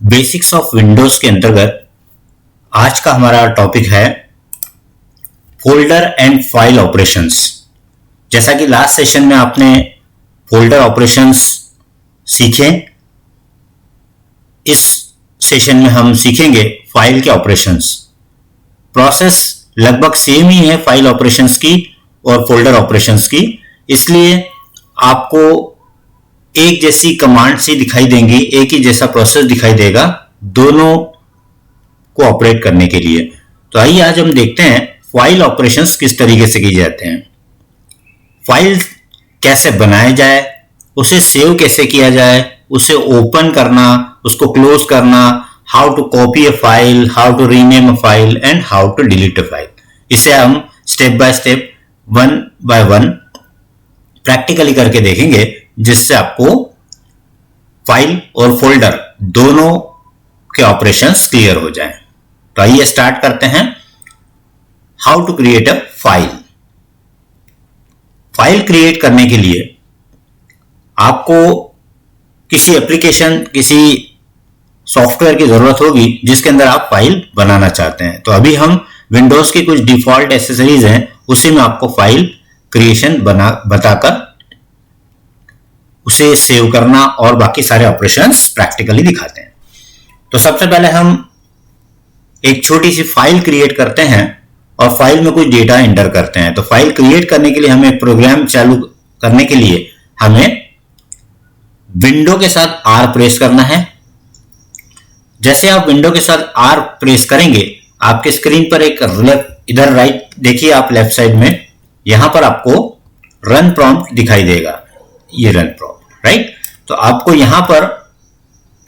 Basics of Windows के अंतर्गत आज का हमारा टॉपिक है फोल्डर एंड फाइल ऑपरेशंस। जैसा कि लास्ट सेशन में आपने फोल्डर ऑपरेशंस सीखे, इस सेशन में हम सीखेंगे फाइल के ऑपरेशंस। प्रोसेस लगभग सेम ही है फाइल ऑपरेशंस की और फोल्डर ऑपरेशंस की, इसलिए आपको एक जैसी कमांड सी दिखाई देंगी, एक ही जैसा प्रोसेस दिखाई देगा दोनों को ऑपरेट करने के लिए। तो आइए आज हम देखते हैं फाइल ऑपरेशंस किस तरीके से की जाते हैं, फाइल कैसे बनाया जाए, उसे सेव कैसे किया जाए, उसे ओपन करना, उसको क्लोज करना, how to copy a file, how to rename a file and how to delete a file. इसे हम step by step, one by one practically करके देखेंगे, जिससे आपको फाइल और फोल्डर दोनों के ऑपरेशंस क्लियर हो जाएं। तो आइए स्टार्ट करते हैं। How to create a file. File create करने के लिए आपको किसी एप्लीकेशन, किसी सॉफ्टवेयर की जरूरत होगी जिसके अंदर आप फाइल बनाना चाहते हैं। तो अभी हम विंडोज की कुछ डिफॉल्ट एसेसरीज हैं, उसी में आपको फाइल क्रिएशन बताकर उसे सेव करना और बाकी सारे ऑपरेशंस प्रैक्टिकली दिखाते हैं। तो सबसे पहले हम एक छोटी सी फाइल क्रिएट करते हैं और फाइल में कुछ डेटा एंटर करते हैं। तो फाइल क्रिएट करने के लिए हमें प्रोग्राम चालू करने के लिए हमें विंडो के साथ आर प्रेस करना है। जैसे आप विंडो के साथ आर प्रेस करेंगे, आपके स्क्रीन पर एक इधर राइट देखिए, आप लेफ्ट साइड में यहां पर आपको रन प्रॉम्प्ट दिखाई देगा, ये रन प्रॉम्प्ट, राइट। तो आपको यहां पर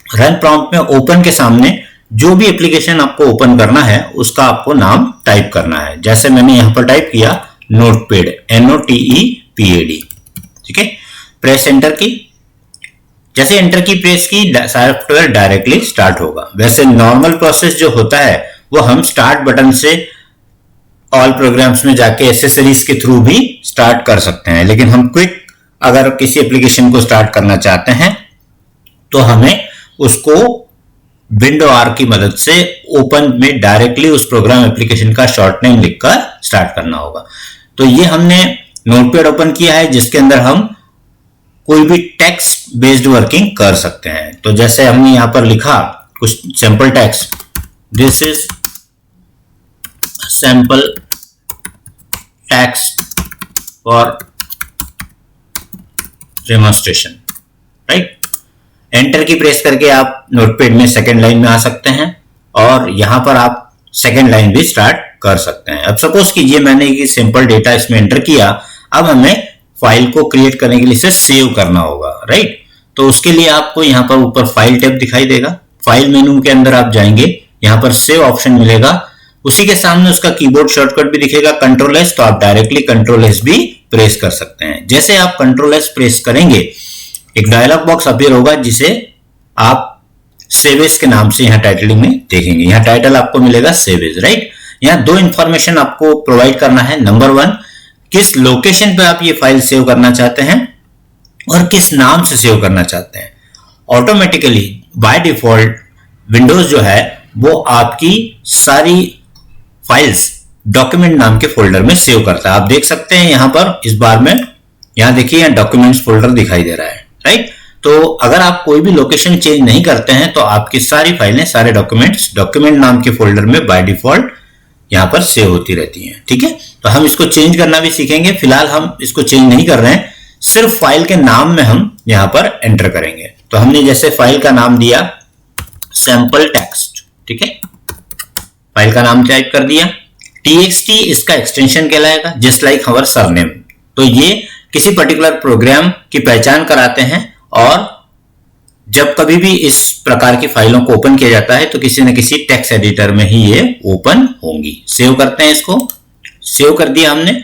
रन प्रॉम्प्ट में ओपन के सामने जो भी एप्लीकेशन आपको ओपन करना है उसका आपको नाम टाइप करना है। जैसे मैंने यहां पर टाइप किया नोटपैड, NOTEPAD, ठीक है। प्रेस एंटर की। जैसे एंटर की प्रेस की, सॉफ्टवेयर डायरेक्टली स्टार्ट होगा। वैसे नॉर्मल प्रोसेस जो होता है वो हम स्टार्ट बटन से ऑल प्रोग्राम्स में जाके एसेसरीज के थ्रू भी स्टार्ट कर सकते हैं, लेकिन हम क्विक अगर किसी एप्लीकेशन को स्टार्ट करना चाहते हैं तो हमें उसको विंडो आर की मदद से ओपन में डायरेक्टली उस प्रोग्राम एप्लीकेशन का शॉर्ट नेम लिखकर स्टार्ट करना होगा। तो ये हमने नोटपैड ओपन किया है जिसके अंदर हम कोई भी टेक्स्ट बेस्ड वर्किंग कर सकते हैं। तो जैसे हमने यहां पर लिखा कुछ sample text, this is sample text for demonstration, right. Enter key press करके आप नोटपैड में सेकेंड लाइन में आ सकते हैं और यहां पर आप सेकेंड लाइन भी स्टार्ट कर सकते हैं। अब सपोज कीजिए मैंने ये सिंपल डेटा इसमें एंटर किया, अब हमें फाइल को क्रिएट करने के लिए इसे सेव करना होगा, राइट। तो उसके लिए आपको यहां पर ऊपर फाइल टैब दिखाई देगा, फाइल मेनू के अंदर आप जाएंगे, यहां पर सेव ऑप्शन मिलेगा, उसी के सामने उसका कीबोर्ड शॉर्टकट भी दिखेगा कंट्रोल एस, तो आप डायरेक्टली कंट्रोल एस भी प्रेस कर सकते हैं। जैसे आप कंट्रोल एस प्रेस करेंगे एक डायलॉग बॉक्स अपीयर होगा जिसे आप सेव एज के नाम से यहाँ टाइटलिंग में देखेंगे। यहाँ टाइटल आपको मिलेगा सेव एज, राइट। यहाँ दो इंफॉर्मेशन आपको प्रोवाइड करना है। नंबर वन, किस लोकेशन पे आप ये फाइल सेव करना चाहते हैं और किस नाम से सेव करना चाहते हैं। ऑटोमेटिकली बाय डिफॉल्ट विंडोज जो है वो आपकी सारी फाइल्स डॉक्यूमेंट नाम के फोल्डर में सेव करता है। आप देख सकते हैं यहां पर इस बार में, यहां देखिए यहाँ डॉक्यूमेंट्स फोल्डर दिखाई दे रहा है, राइट। तो अगर आप कोई भी लोकेशन चेंज नहीं करते हैं तो आपकी सारी फाइलें, सारे डॉक्यूमेंट्स डॉक्यूमेंट नाम के फोल्डर में बाय डिफॉल्ट यहां पर सेव होती रहती हैं, ठीक है। तो हम इसको चेंज करना भी सीखेंगे, फिलहाल हम इसको चेंज नहीं कर रहे हैं, सिर्फ फाइल के नाम में हम यहां पर एंटर करेंगे। तो हमने जैसे फाइल का नाम दिया सैंपल टेक्स्ट, ठीक है, फाइल का नाम टाइप कर दिया। TXT इसका एक्सटेंशन कहलाएगा, जस्ट लाइक हमारा सरनेम। तो ये किसी पर्टिकुलर प्रोग्राम की पहचान कराते हैं और जब कभी भी इस प्रकार की फाइलों को ओपन किया जाता है तो किसी न किसी टेक्स्ट एडिटर में ही ये ओपन होंगी। सेव करते हैं, इसको सेव कर दिया हमने।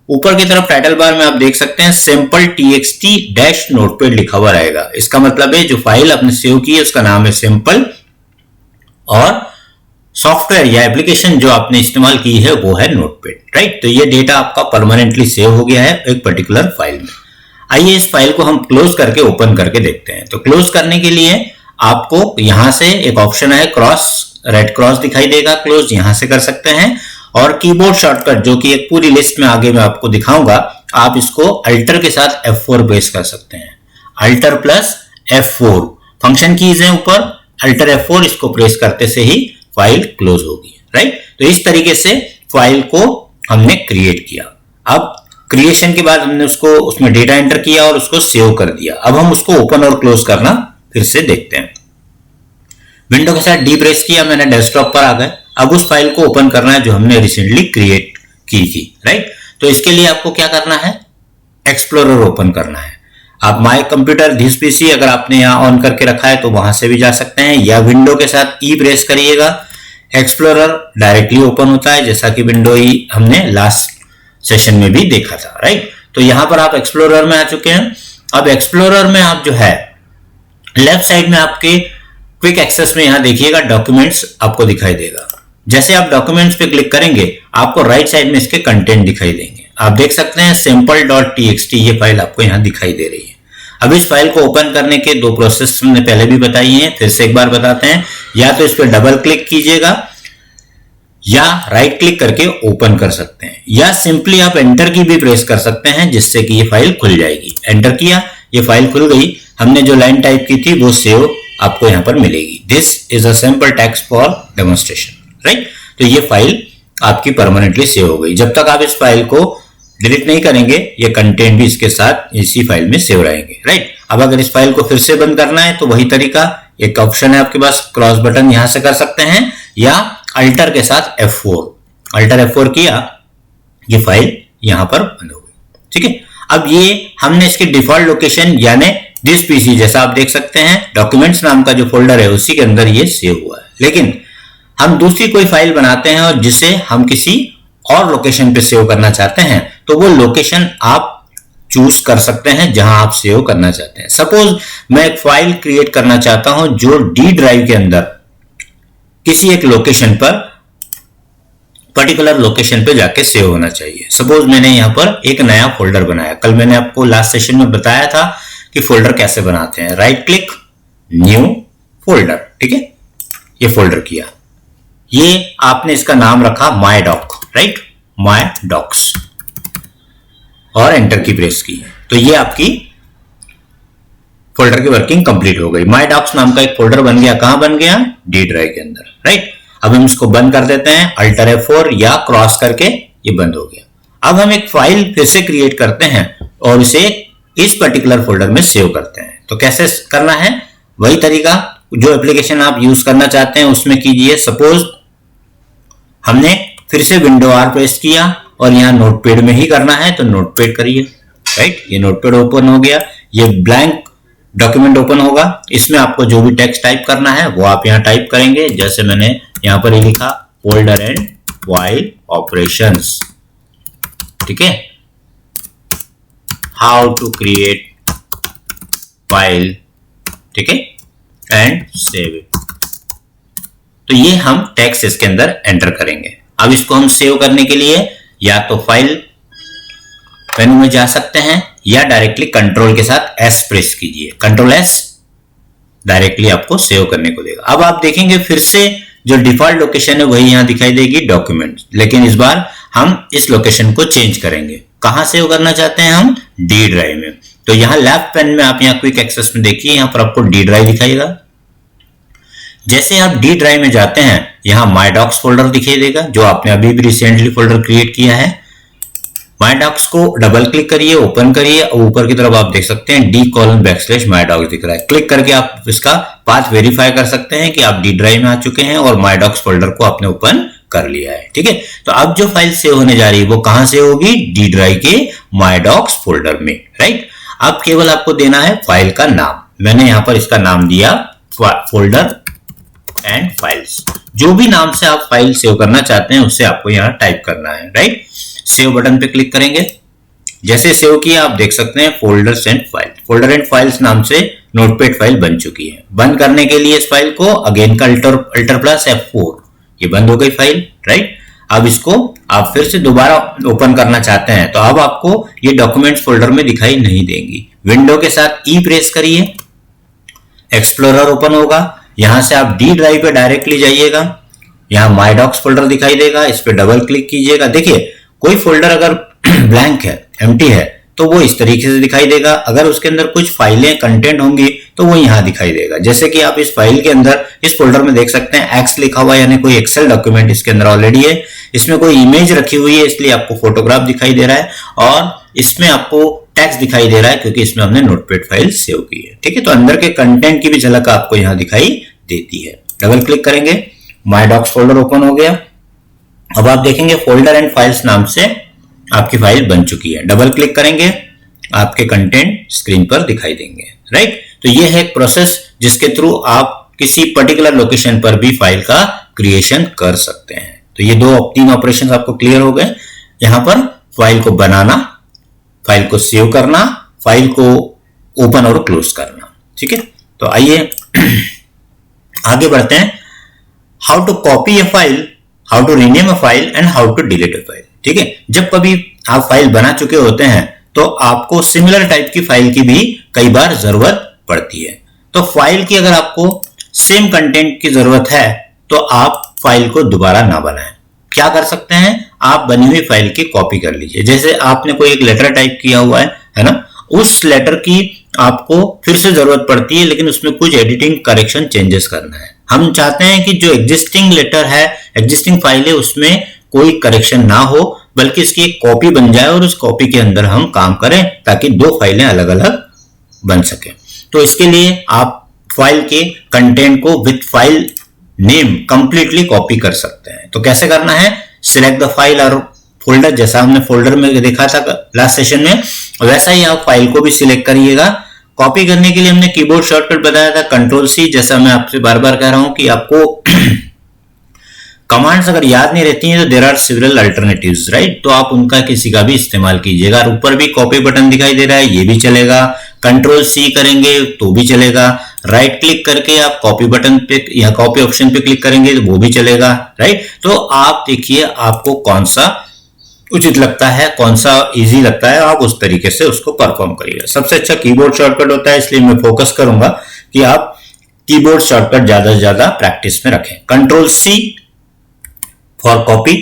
ऊपर की तरफ टाइटल बार में आप देख सकते हैं सिंपल TXT डैश नोटपैड लिखा हुआ रहेगा। इसका मतलब है जो फाइल आपने सेव की है उसका नाम है सिंपल और सॉफ्टवेयर या एप्लीकेशन जो आपने इस्तेमाल की है वो है नोटपैड, राइट। तो ये डेटा आपका परमानेंटली सेव हो गया है एक पर्टिकुलर फाइल में। आइए इस फाइल को हम क्लोज करके ओपन करके देखते हैं। तो क्लोज करने के लिए आपको यहां से एक ऑप्शन है क्रॉस, रेड क्रॉस दिखाई देगा, क्लोज, यहां से कर सकते हैं। और कीबोर्ड शॉर्टकट जो कि एक पूरी लिस्ट में आगे मैं आपको दिखाऊंगा, आप इसको अल्टर के साथ F4 प्रेस कर सकते हैं। Alter plus F4 function keys है ऊपर, अल्टर F4 इसको प्रेस करते से ही फाइल क्लोज होगी, राइट। तो इस तरीके से फाइल को हमने क्रिएट किया। अब क्रिएशन के बाद हमने उसको उसमें डेटा एंटर किया और उसको सेव कर दिया। अब हम उसको ओपन और क्लोज करना फिर से देखते हैं। विंडो के साथ डी प्रेस किया मैंने, डेस्कटॉप पर आ गए। अब उस फाइल को ओपन करना है जो हमने रिसेंटली क्रिएट की थी, राइट। तो इसके लिए आपको क्या करना है, एक्सप्लोरर ओपन करना है। आप माय कंप्यूटर दिस पीसी अगर आपने यहां ऑन करके रखा है तो वहां से भी जा सकते हैं, या विंडो के साथ ई प्रेस करिएगा, एक्सप्लोरर डायरेक्टली ओपन होता है, जैसा कि विंडो ई हमने लास्ट सेशन में भी देखा था, राइट। तो यहां पर आप एक्सप्लोरर में आ चुके हैं। अब एक्सप्लोरर में आप जो है लेफ्ट साइड में आपके क्विक एक्सेस में यहां देखिएगा डॉक्यूमेंट्स आपको दिखाई देगा। जैसे आप डॉक्यूमेंट्स पे क्लिक करेंगे आपको राइट साइड में इसके कंटेंट दिखाई देंगे। आप देख सकते हैं sample.txt ये फाइल आपको यहां दिखाई दे रही है। अब इस फाइल को ओपन करने के दो प्रोसेस हमने पहले भी बताई हैं, फिर से एक बार बताते हैं। या तो इस पर डबल क्लिक कीजिएगा या राइट क्लिक करके ओपन कर सकते हैं, या सिंपली आप एंटर की भी प्रेस कर सकते हैं जिससे कि ये फाइल खुल जाएगी। एंटर किया, ये फाइल खुल गई। हमने जो लाइन टाइप की थी वो सेव आपको यहां पर मिलेगी। This is a sample text for demonstration, right. तो ये फाइल आपकी परमानेंटली सेव हो गई। जब तक आप इस फाइल को डिलीट नहीं करेंगे ये कंटेंट भी इसके साथ इसी फाइल में सेव रहेंगे, राइट। अब अगर इस फाइल को फिर से बंद करना है तो वही तरीका, एक ऑप्शन है आपके पास क्रॉस बटन, यहां से कर सकते हैं, या अल्टर के साथ F4, अल्टर F4 किया, ये फाइल यहां पर बंद हो गई, ठीक है। अब ये हमने इसकी डिफॉल्ट लोकेशन यानी दिस पीसी, जैसा आप देख सकते हैं डॉक्यूमेंट्स नाम का जो फोल्डर है उसी के अंदर ये सेव हुआ है। लेकिन हम दूसरी कोई फाइल बनाते हैं और जिसे हम किसी और लोकेशन पे सेव करना चाहते हैं तो वो लोकेशन आप चूज कर सकते हैं जहां आप सेव करना चाहते हैं। सपोज मैं एक फाइल क्रिएट करना चाहता हूं जो डी ड्राइव के अंदर किसी एक लोकेशन पर, पर्टिकुलर लोकेशन पे जाके सेव होना चाहिए। सपोज मैंने यहां पर एक नया फोल्डर बनाया। कल मैंने आपको लास्ट सेशन में बताया था कि फोल्डर कैसे बनाते हैं। राइट क्लिक, न्यू फोल्डर, ठीक है, ये फोल्डर किया। ये आपने इसका नाम रखा my doc, right, my docs, और एंटर की प्रेस की। तो ये आपकी फोल्डर की वर्किंग कंप्लीट हो गई। माय डॉक्स नाम का एक फोल्डर बन गया। कहां बन गया, डी ड्राइव के अंदर, राइट। अब हम इसको बंद कर देते हैं, अल्टर F4 या क्रॉस करके, ये बंद हो गया। अब हम एक फाइल फिर से क्रिएट करते हैं और इसे इस पर्टिकुलर फोल्डर में सेव करते हैं। तो कैसे करना है, वही तरीका जो एप्लीकेशन आप यूज करना चाहते हैं उसमें कीजिए। सपोज हमने फिर से विंडो R प्रेस किया और यहां नोटपैड में ही करना है तो नोटपैड करिए, राइट। ये नोटपैड ओपन हो गया, ये ब्लैंक डॉक्यूमेंट ओपन होगा। इसमें आपको जो भी टेक्स्ट टाइप करना है वो आप यहां टाइप करेंगे। जैसे मैंने यहां पर ही लिखा फोल्डर एंड फाइल ऑपरेशंस, ठीक है, हाउ टू क्रिएट फाइल, ठीक है, एंड सेव इट। तो ये हम टेक्स्ट इसके अंदर एंटर करेंगे। अब इसको हम सेव करने के लिए या तो फाइल मेनू में जा सकते हैं या डायरेक्टली कंट्रोल के साथ S प्रेस कीजिए, कंट्रोल S डायरेक्टली आपको सेव करने को देगा। अब आप देखेंगे फिर से जो डिफॉल्ट लोकेशन है वही यहां दिखाई देगी, डॉक्यूमेंट, लेकिन इस बार हम इस लोकेशन को चेंज करेंगे। कहां सेव करना चाहते हैं हम, डी ड्राइव में। तो यहां लेफ्ट पैन में आप यहां क्विक एक्सेस में देखिए, यहां पर आपको डी ड्राइव दिखाएगा। जैसे आप डी ड्राइव में जाते हैं यहां माय डॉक्स फोल्डर दिखाई देगा जो आपने अभी भी रिसेंटली फोल्डर क्रिएट किया है। माय डॉक्स को डबल क्लिक करिए, ओपन करिए, और ऊपर की तरफ आप देख सकते हैं d:\my docs दिख रहा है। क्लिक करके आप इसका पाथ वेरीफाई कर सकते हैं कि आप डी ड्राइव में आ चुके हैं और माय डॉक्स फोल्डर को आपने ओपन कर लिया है, ठीक है। तो अब जो फाइल सेव होने जा रही है वो कहां से होगी, डी ड्राइव के माय डॉक्स फोल्डर में, राइट। अब केवल आपको देना है फाइल का नाम। मैंने यहां पर इसका नाम दिया फोल्डर एंड फाइल्स। जो भी नाम से आप फाइल सेव करना चाहते हैं उससे आपको यहां टाइप करना है, राइट। सेव बटन पे क्लिक करेंगे। जैसे सेव किया आप देख सकते हैं folders and files, folder and files नाम से नोटपैड फाइल बन चुकी है। बंद करने के लिए इस फाइल को अगेन का अल्टर प्लस F4, ये बंद हो गई फाइल, राइट। अब इसको आप फिर से दोबारा ओपन करना चाहते हैं तो अब आपको ये डॉक्यूमेंट्स फोल्डर में दिखाई नहीं देंगी। विंडो के साथ ई प्रेस करिए, एक्सप्लोरर ओपन होगा। यहां से आप डी ड्राइव पे डायरेक्टली जाइएगा, यहाँ माई डॉक्स फोल्डर दिखाई देगा, इस पे डबल क्लिक कीजिएगा। देखिए कोई फोल्डर अगर ब्लैंक है, एम्प्टी है, तो वो इस तरीके से दिखाई देगा। अगर उसके अंदर कुछ फाइलें कंटेंट होंगी तो वो यहाँ दिखाई देगा। जैसे कि आप इस फाइल के अंदर इस फोल्डर में देख सकते हैं एक्स लिखा हुआ, यानी कोई एक्सेल डॉक्यूमेंट इसके अंदर ऑलरेडी है। इसमें कोई इमेज रखी हुई है इसलिए आपको फोटोग्राफ दिखाई दे रहा है, और इसमें आपको टेक्स्ट दिखाई दे रहा है क्योंकि इसमें हमने नोटपैड फाइल सेव की है। ठीक है, तो अंदर के कंटेंट की भी झलक आपको यहाँ दिखाई देती है। डबल क्लिक करेंगे, माई डॉक्स फोल्डर ओपन हो गया। अब आप देखेंगे फोल्डर एंड फाइल्स नाम से आपकी फाइल बन चुकी है। डबल क्लिक करेंगे, आपके कंटेंट स्क्रीन पर दिखाई देंगे। राइट, तो ये है एक प्रोसेस जिसके थ्रू आप किसी पर्टिकुलर लोकेशन पर भी फाइल का क्रिएशन कर सकते हैं। तो ये 2-3 ऑपरेशन आपको क्लियर हो गए। यहां पर फाइल को बनाना, फाइल को सेव करना, फाइल को ओपन और क्लोज करना। ठीक है, तो आइए आगे बढ़ते हैं। How to copy a file, how to rename a file and how to delete a file. ठीक है, जब कभी आप फाइल बना चुके होते हैं तो आपको सिमिलर टाइप की फाइल की भी कई बार जरूरत पड़ती है। तो फाइल की अगर आपको सेम कंटेंट की जरूरत है तो आप फाइल को दोबारा ना बनाएं। क्या कर सकते हैं, आप बनी हुई फाइल की कॉपी कर लीजिए। जैसे आपने कोई एक लेटर टाइप किया हुआ है ना, उस लेटर की आपको फिर से जरूरत पड़ती है, लेकिन उसमें कुछ एडिटिंग, करेक्शन, चेंजेस करना है। हम चाहते हैं कि जो एग्जिस्टिंग लेटर है, एग्जिस्टिंग फाइल है, उसमें कोई करेक्शन ना हो, बल्कि इसकी एक कॉपी बन जाए और उस कॉपी के अंदर हम काम करें ताकि 2 फाइलें अलग अलग बन सके। तो इसके लिए आप फाइल के कंटेंट को with file name completely copy कर सकते हैं। तो कैसे करना है, सिलेक्ट द फाइल और फोल्डर, जैसा हमने फोल्डर में देखा था लास्ट सेशन में, वैसा ही आप फाइल को भी सिलेक्ट करिएगा। कॉपी करने के लिए हमने कीबोर्ड शॉर्टकट बताया था Ctrl+C। जैसा मैं आपसे बार बार कह रहा हूं कि आपको कमांड्स अगर याद नहीं रहती हैं तो there are several alternatives, right. तो आप उनका किसी का भी इस्तेमाल कीजिएगा। और ऊपर भी कॉपी बटन दिखाई दे रहा है, ये भी चलेगा। Ctrl+C करेंगे तो भी चलेगा। राइट क्लिक करके आप कॉपी बटन पे या कॉपी ऑप्शन पे क्लिक करेंगे तो वो भी चलेगा, राइट। तो आप देखिए आपको कौन सा उचित लगता है, कौन सा इजी लगता है, आप उस तरीके से उसको परफॉर्म करिएगा। सबसे अच्छा कीबोर्ड शॉर्टकट होता है, इसलिए मैं फोकस करूंगा कि आप कीबोर्ड शॉर्टकट ज्यादा से ज्यादा प्रैक्टिस में रखें। Ctrl+C for copy.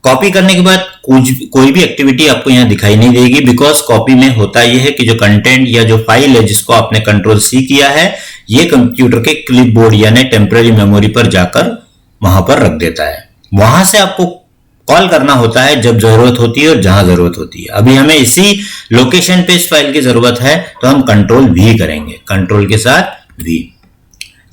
कॉपी करने के बाद कोई भी एक्टिविटी आपको यहाँ दिखाई नहीं देगी, बिकॉज कॉपी में होता यह है कि जो कंटेंट या जो फाइल है जिसको आपने Ctrl+C किया है, ये कंप्यूटर के क्लिपबोर्ड यानी टेम्पररी मेमोरी पर जाकर वहां पर रख देता है। वहां से आपको कॉल करना होता है जब जरूरत होती है और जहां जरूरत होती है। अभी हमें इसी लोकेशन पे इस फाइल की जरूरत है तो हम Ctrl+V करेंगे, कंट्रोल के साथ V।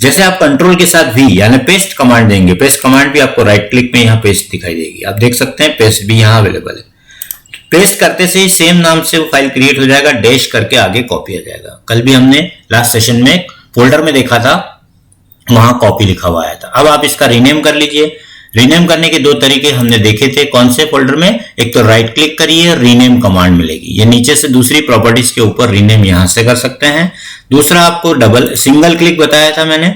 जैसे आप कंट्रोल के साथ V यानी पेस्ट कमांड देंगे, पेस्ट कमांड भी आपको राइट क्लिक में यहाँ पेस्ट दिखाई देगी। आप देख सकते हैं पेस्ट भी यहाँ अवेलेबल है। पेस्ट करते से ही सेम नाम से वो फाइल क्रिएट हो जाएगा, डैश करके आगे कॉपी आ जाएगा। कल भी हमने लास्ट सेशन में फोल्डर में देखा था, वहां कॉपी लिखा हुआ आया था। अब आप इसका रीनेम कर लीजिए। रीनेम करने के 2 तरीके हमने देखे थे, कौन से फोल्डर में, एक तो राइट क्लिक करिए, रीनेम कमांड मिलेगी, ये नीचे से दूसरी प्रॉपर्टीज के ऊपर रीनेम यहां से कर सकते हैं। दूसरा आपको सिंगल क्लिक बताया था मैंने,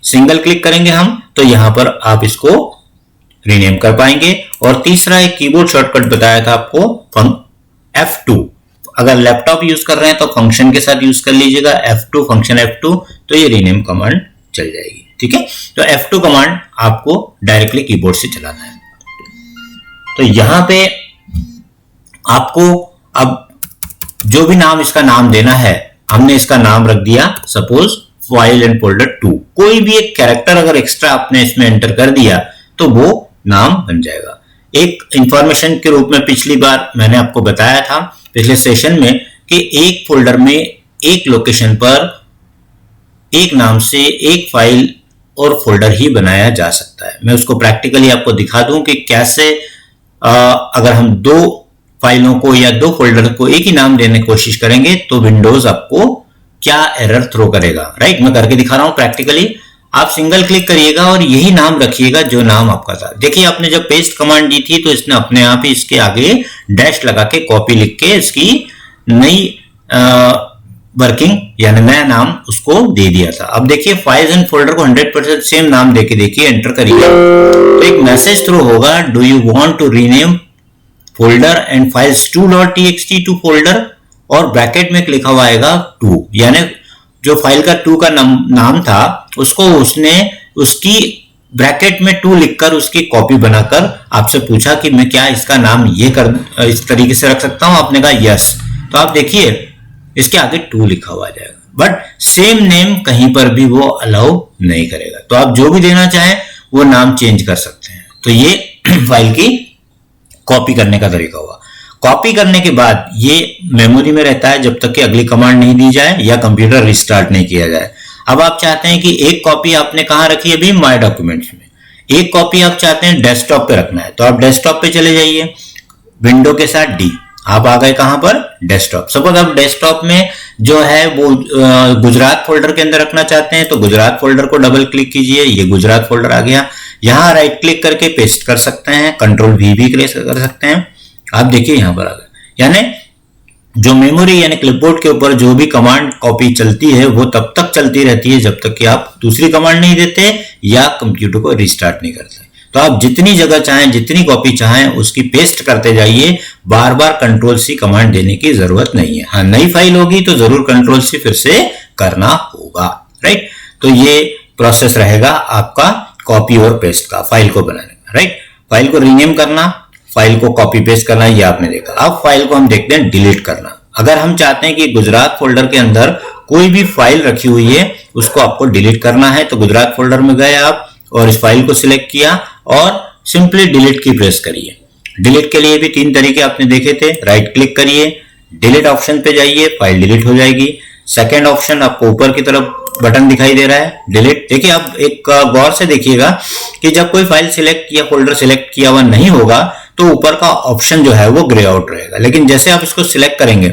सिंगल क्लिक करेंगे हम तो यहां पर आप इसको रीनेम कर पाएंगे। और तीसरा एक कीबोर्ड शॉर्टकट बताया था आपको F2, अगर लैपटॉप यूज कर रहे हैं तो फंक्शन के साथ यूज कर लीजिएगा, F2 फंक्शन F2, तो ये रीनेम कमांड चल जाएगी। ठीक है, तो F2 कमांड आपको डायरेक्टली कीबोर्ड से चलाना है। तो यहां पे आपको अब जो भी नाम इसका नाम देना है, हमने इसका नाम रख दिया सपोज फाइल एंड फोल्डर 2। कोई भी एक कैरेक्टर अगर एक्स्ट्रा आपने इसमें एंटर कर दिया तो वो नाम बन जाएगा। एक इंफॉर्मेशन के रूप में पिछली बार मैंने आपको बताया था पिछले सेशन में कि एक फोल्डर में एक लोकेशन पर एक नाम से एक फाइल और फोल्डर ही बनाया जा सकता है। मैं उसको प्रैक्टिकली आपको दिखा दूं कि कैसे अगर हम 2 फाइलों को या 2 फोल्डर को एक ही नाम देने की कोशिश करेंगे तो विंडोज आपको क्या एरर थ्रो करेगा, राइट। मैं करके दिखा रहा हूं प्रैक्टिकली। आप सिंगल क्लिक करिएगा और यही नाम रखिएगा जो नाम आपका था। देखिए आपने जब पेस्ट कमांड दी थी तो इसने अपने आप ही इसके आगे डैश लगा के कॉपी लिख के इसकी नई वर्किंग यानी नया नाम उसको दे दिया था। अब देखिए फाइल्स एंड फोल्डर को 100% सेम नाम देके देखिए, एंटर करिए तो एक मैसेज थ्रो होगा, do you want to rename folder and files 2.txt to folder, और ब्रैकेट में लिखा हुआ आएगा 2, यानी जो फाइल का 2 का नाम था उसको उसने उसकी ब्रैकेट में 2 लिखकर उसकी कॉपी बनाकर आपसे पूछा कि मैं क्या इसका नाम इस तरीके से रख सकता हूं, आपने कहा यस, तो आप देखिए इसके आगे 2 लिखा हुआ जाएगा, बट सेम नेम कहीं पर भी वो अलाउ नहीं करेगा। तो आप जो भी देना चाहें वो नाम चेंज कर सकते हैं। तो ये फाइल की कॉपी करने का तरीका हुआ। कॉपी करने के बाद ये मेमोरी में रहता है जब तक कि अगली कमांड नहीं दी जाए या कंप्यूटर रिस्टार्ट नहीं किया जाए। अब आप चाहते हैं कि एक कॉपी आपने कहां रखी है, अभी माय डॉक्यूमेंट्स में, एक कॉपी आप चाहते हैं डेस्कटॉप पे रखना है, तो आप डेस्कटॉप पे चले जाइए, विंडो के साथ डी, आप आ गए कहां पर, डेस्कटॉप। सपोज आप डेस्कटॉप में जो है वो गुजरात फोल्डर के अंदर रखना चाहते हैं, तो गुजरात फोल्डर को डबल क्लिक कीजिए, ये गुजरात फोल्डर आ गया। यहां राइट क्लिक करके पेस्ट कर सकते हैं, कंट्रोल वी भी कर सकते हैं, आप देखिए यहां पर आ गया। यानी जो मेमोरी यानी क्लिपबोर्ड के ऊपर जो भी कमांड कॉपी चलती है वो तब तक चलती रहती है जब तक कि आप दूसरी कमांड नहीं देते या कंप्यूटर को रिस्टार्ट नहीं करते। तो आप जितनी जगह चाहें, जितनी कॉपी चाहें उसकी पेस्ट करते जाइए, बार बार कंट्रोल सी कमांड देने की जरूरत नहीं है। हाँ, नई फाइल होगी तो जरूर कंट्रोल सी फिर से करना होगा, राइट। तो ये प्रोसेस रहेगा आपका कॉपी और पेस्ट का, फाइल को बनाने का, राइट। फाइल को रीनेम करना, फाइल को कॉपी पेस्ट करना, ये आपने देखा। अब फाइल को हम देखते हैं डिलीट करना। अगर हम चाहते हैं कि गुजरात फोल्डर के अंदर कोई भी फाइल रखी हुई है उसको आपको डिलीट करना है, तो गुजरात फोल्डर में गए आप और इस फाइल को सिलेक्ट किया और सिंपली डिलीट की प्रेस करिए। डिलीट के लिए भी 3 तरीके आपने देखे थे, राइट क्लिक करिए, डिलीट ऑप्शन पे जाइए, फाइल डिलीट हो जाएगी। सेकेंड ऑप्शन आपको ऊपर की तरफ बटन दिखाई दे रहा है, डिलीट। देखिए आप एक गौर से देखिएगा कि जब कोई फाइल सिलेक्ट या फोल्डर सिलेक्ट किया हुआ नहीं होगा तो ऊपर का ऑप्शन जो है वो ग्रे आउट रहेगा, लेकिन जैसे आप इसको सिलेक्ट करेंगे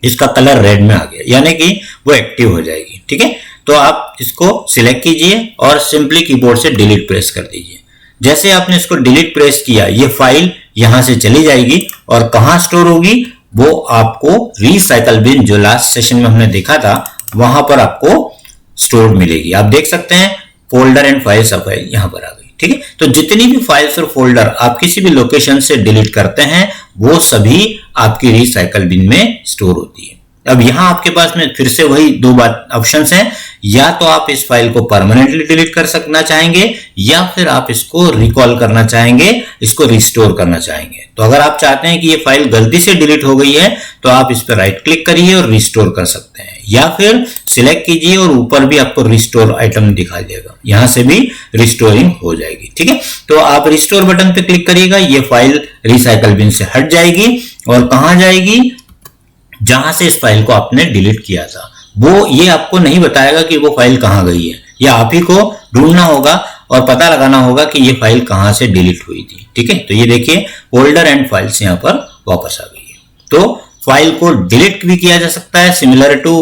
इसका कलर रेड में आ गया, यानी कि वो एक्टिव हो जाएगी, ठीक है। तो आप इसको सिलेक्ट कीजिए और सिंपली कीबोर्ड से डिलीट प्रेस कर दीजिए। जैसे आपने इसको डिलीट प्रेस किया ये फाइल यहां से चली जाएगी और कहां स्टोर होगी, वो आपको रिसाइकल बिन जो लास्ट सेशन में हमने देखा था वहां पर आपको स्टोर मिलेगी। आप देख सकते हैं फोल्डर एंड फाइल्स अब यहां पर आ गई, ठीक है। तो जितनी भी फाइल्स और फोल्डर आप किसी भी लोकेशन से डिलीट करते हैं वो सभी आपकी रिसाइकल बिन में स्टोर होती है। अब यहां आपके पास में फिर से वही 2 बात ऑप्शंस हैं, या तो आप इस फाइल को परमानेंटली डिलीट कर सकना चाहेंगे या फिर आप इसको रिकॉल करना चाहेंगे, इसको रिस्टोर करना चाहेंगे। तो अगर आप चाहते हैं कि ये फाइल गलती से डिलीट हो गई है तो आप इस पर राइट क्लिक करिए और रिस्टोर कर सकते हैं, या फिर सिलेक्ट कीजिए और ऊपर भी आपको रिस्टोर आइटम दिखाई देगा, यहां से भी रिस्टोरिंग हो जाएगी, ठीक है। तो आप रिस्टोर बटन पे क्लिक करिएगा, ये फाइल रिसाइकल बिन से हट जाएगी और कहां जाएगी, जहां से इस फाइल को आपने डिलीट किया था। वो ये आपको नहीं बताएगा कि वो फाइल कहां गई है, या आप ही को ढूंढना होगा और पता लगाना होगा कि ये फाइल कहां से डिलीट हुई थी, ठीक है। तो ये देखिए फोल्डर एंड फाइल्स यहां पर वापस आ गई है। तो फाइल को डिलीट भी किया जा सकता है सिमिलर टू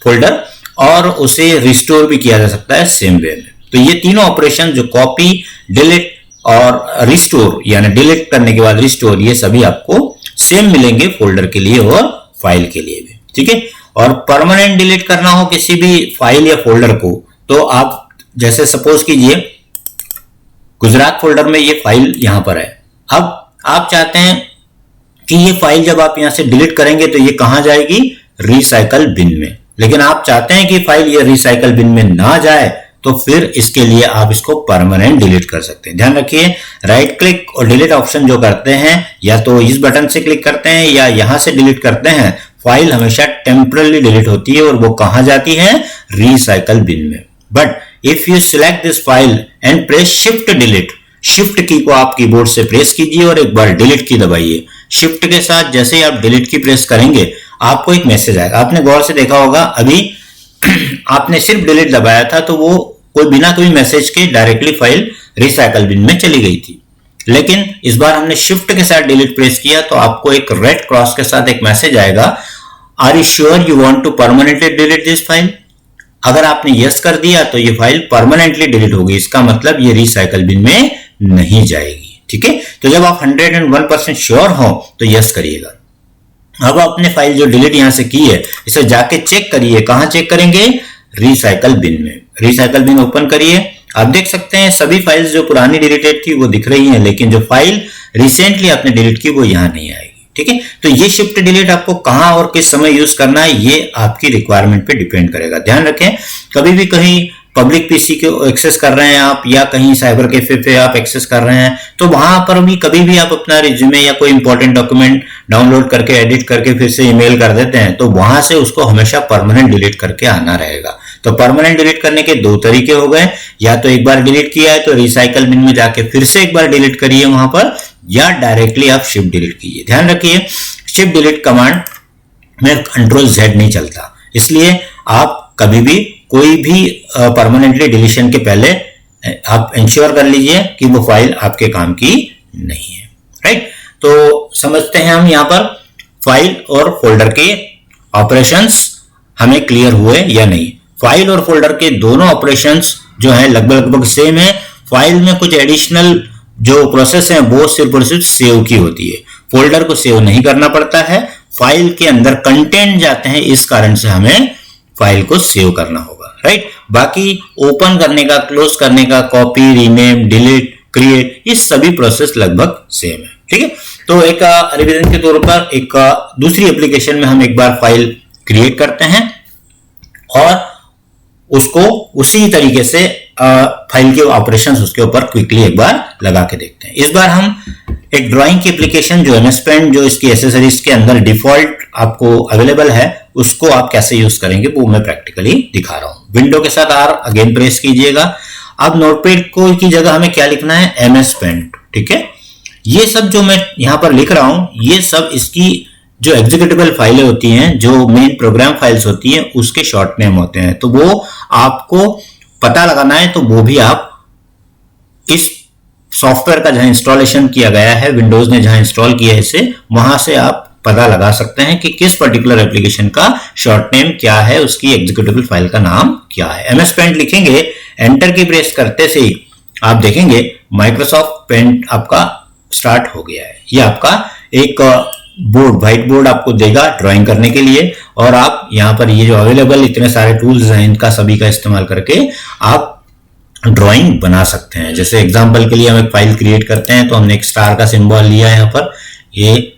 फोल्डर, और उसे रिस्टोर भी किया जा सकता है सेम वे में। तो ये तीनों ऑपरेशन जो कॉपी, डिलीट और रिस्टोर, यानी डिलीट करने के बाद रिस्टोर, ये सभी आपको सेम मिलेंगे फोल्डर के लिए और फाइल के लिए भी, ठीक है। और परमानेंट डिलीट करना हो किसी भी फाइल या फोल्डर को, तो आप जैसे सपोज कीजिए गुजरात फोल्डर में ये फाइल यहां पर है। अब आप चाहते हैं कि ये फाइल जब आप यहां से डिलीट करेंगे तो ये कहां जाएगी, रिसाइकल बिन में। लेकिन आप चाहते हैं कि फाइल ये रिसाइकल बिन में ना जाए तो फिर इसके लिए आप इसको परमानेंट डिलीट कर सकते हैं। ध्यान रखिए राइट क्लिक और डिलीट ऑप्शन जो करते हैं, या तो इस बटन से क्लिक करते हैं या यहां से डिलीट करते हैं, फाइल हमेशा टेम्पररी डिलीट होती है और वो कहां जाती है, रिसाइकल बिन में। But if you select this file and press shift delete, shift की को आप कीबोर्ड से प्रेस कीजिए और एक बार डिलीट की दबाइए। शिफ्ट के साथ जैसे ही आप डिलीट की प्रेस करेंगे आपको एक मैसेज आएगा। आपने गौर से देखा होगा अभी आपने सिर्फ डिलीट दबाया था तो वो कोई बिना कोई मैसेज के डायरेक्टली फाइल रिसाइकल बिन में चली गई थी, लेकिन इस बार हमने शिफ्ट के साथ डिलीट प्रेस किया तो आपको एक रेड क्रॉस के साथ एक मैसेज आएगा, are you sure you want to permanently delete this file. अगर आपने यस कर दिया तो ये फाइल परमानेंटली डिलीट होगी, इसका मतलब ये रिसाइकल बिन में नहीं जाएगी, ठीक है। तो जब आप 101% श्योर हो तो यस करिएगा। अब आपने फाइल जो डिलीट यहां से की है इसे जाके चेक करिए, कहां चेक करेंगे, रिसाइकल बिन में। रिसाइकल बिन ओपन करिए, आप देख सकते हैं सभी फाइल्स जो पुरानी डिलीटेड थी वो दिख रही हैं, लेकिन जो फाइल रिसेंटली आपने डिलीट की वो यहां नहीं आएगी, ठीक है। तो ये शिफ्ट डिलीट आपको कहां और किस समय यूज करना है ये आपकी रिक्वायरमेंट पे डिपेंड करेगा। ध्यान रखें, कभी भी कहीं पब्लिक पीसी को एक्सेस कर रहे हैं आप या कहीं साइबर कैफे पे आप एक्सेस कर रहे हैं, तो वहां पर भी कभी भी आप अपना रिज्यूमे या कोई इंपॉर्टेंट डॉक्यूमेंट डाउनलोड करके एडिट करके फिर से ईमेल कर देते हैं, तो वहां से उसको हमेशा परमानेंट डिलीट करके आना रहेगा। तो परमानेंट डिलीट करने के दो तरीके हो गए, या तो एक बार डिलीट किया है तो रिसाइकल बिन में जाके फिर से एक बार डिलीट करिए वहां पर, या डायरेक्टली आप शिफ्ट डिलीट कीजिए। ध्यान रखिए, शिफ्ट डिलीट कमांड में कंट्रोल Z नहीं चलता, इसलिए आप कभी भी कोई भी परमानेंटली डिलीशन के पहले आप इंश्योर कर लीजिए कि वो फाइल आपके काम की नहीं है, राइट। तो समझते हैं हम यहाँ पर फाइल और फोल्डर के ऑपरेशंस हमें क्लियर हुए या नहीं। फाइल और फोल्डर के दोनों ऑपरेशंस जो है लगभग सेम है। फाइल में कुछ एडिशनल जो प्रोसेस है वो सिर्फ और सिर्फ सेव की होती है, फोल्डर को सेव नहीं करना पड़ता है, फाइल के अंदर कंटेंट जाते हैं, इस कारण से हमें फाइल को सेव करना होगा, राइट। बाकी ओपन करने का, क्लोज करने का, कॉपी, रीनेम, डिलीट, क्रिएट, ये सभी प्रोसेस लगभग सेम है, ठीक है। तो एक रिवीजन के तौर पर एक दूसरी एप्लीकेशन में हम एक बार फाइल क्रिएट करते हैं और उसको उसी तरीके से फाइल के ऑपरेशंस उसके ऊपर क्विकली एक बार लगा के देखते हैं। इस बार हम एक ड्राइंग की एप्लीकेशन जो MS Paint जो इसकी एसेसरीज के अंदर डिफॉल्ट आपको अवेलेबल है, उसको आप कैसे यूज करेंगे वो मैं प्रैक्टिकली दिखा रहा हूं। विंडो के साथ R अगेन प्रेस कीजिएगा। अब नोटपैड को की जगह हमें क्या लिखना है, MS Paint, ठीक है। ये सब जो मैं यहां पर लिख रहा हूं, ये सब इसकी जो एग्जीक्यूटेबल फाइलें होती हैं, जो मेन प्रोग्राम फाइल्स होती हैं, उसके शॉर्ट नेम होते हैं। तो वो आपको पता लगाना है, तो वो भी आप इस सॉफ्टवेयर का जहां इंस्टॉलेशन किया गया है, विंडोज ने जहां इंस्टॉल किया है इसे, वहां से आप पता लगा सकते हैं कि किस पर्टिकुलर एप्लीकेशन का शॉर्ट नेम क्या है, उसकी एग्जीक्यूटेबल फाइल का नाम क्या है। MS Paint लिखेंगे, एंटर की प्रेस करते से ही आप देखेंगे माइक्रोसॉफ्ट पेंट आपका स्टार्ट हो गया है। ये आपका एक बोर्ड, व्हाइट बोर्ड आपको देगा ड्राइंग करने के लिए, और आप यहाँ पर ये जो अवेलेबल इतने सारे टूल्स हैं, इनका सभी का इस्तेमाल करके आप ड्राइंग बना सकते हैं। जैसे एग्जांपल के लिए हम एक फाइल क्रिएट करते हैं, तो हमने एक स्टार का सिंबल लिया है, यहाँ पर ये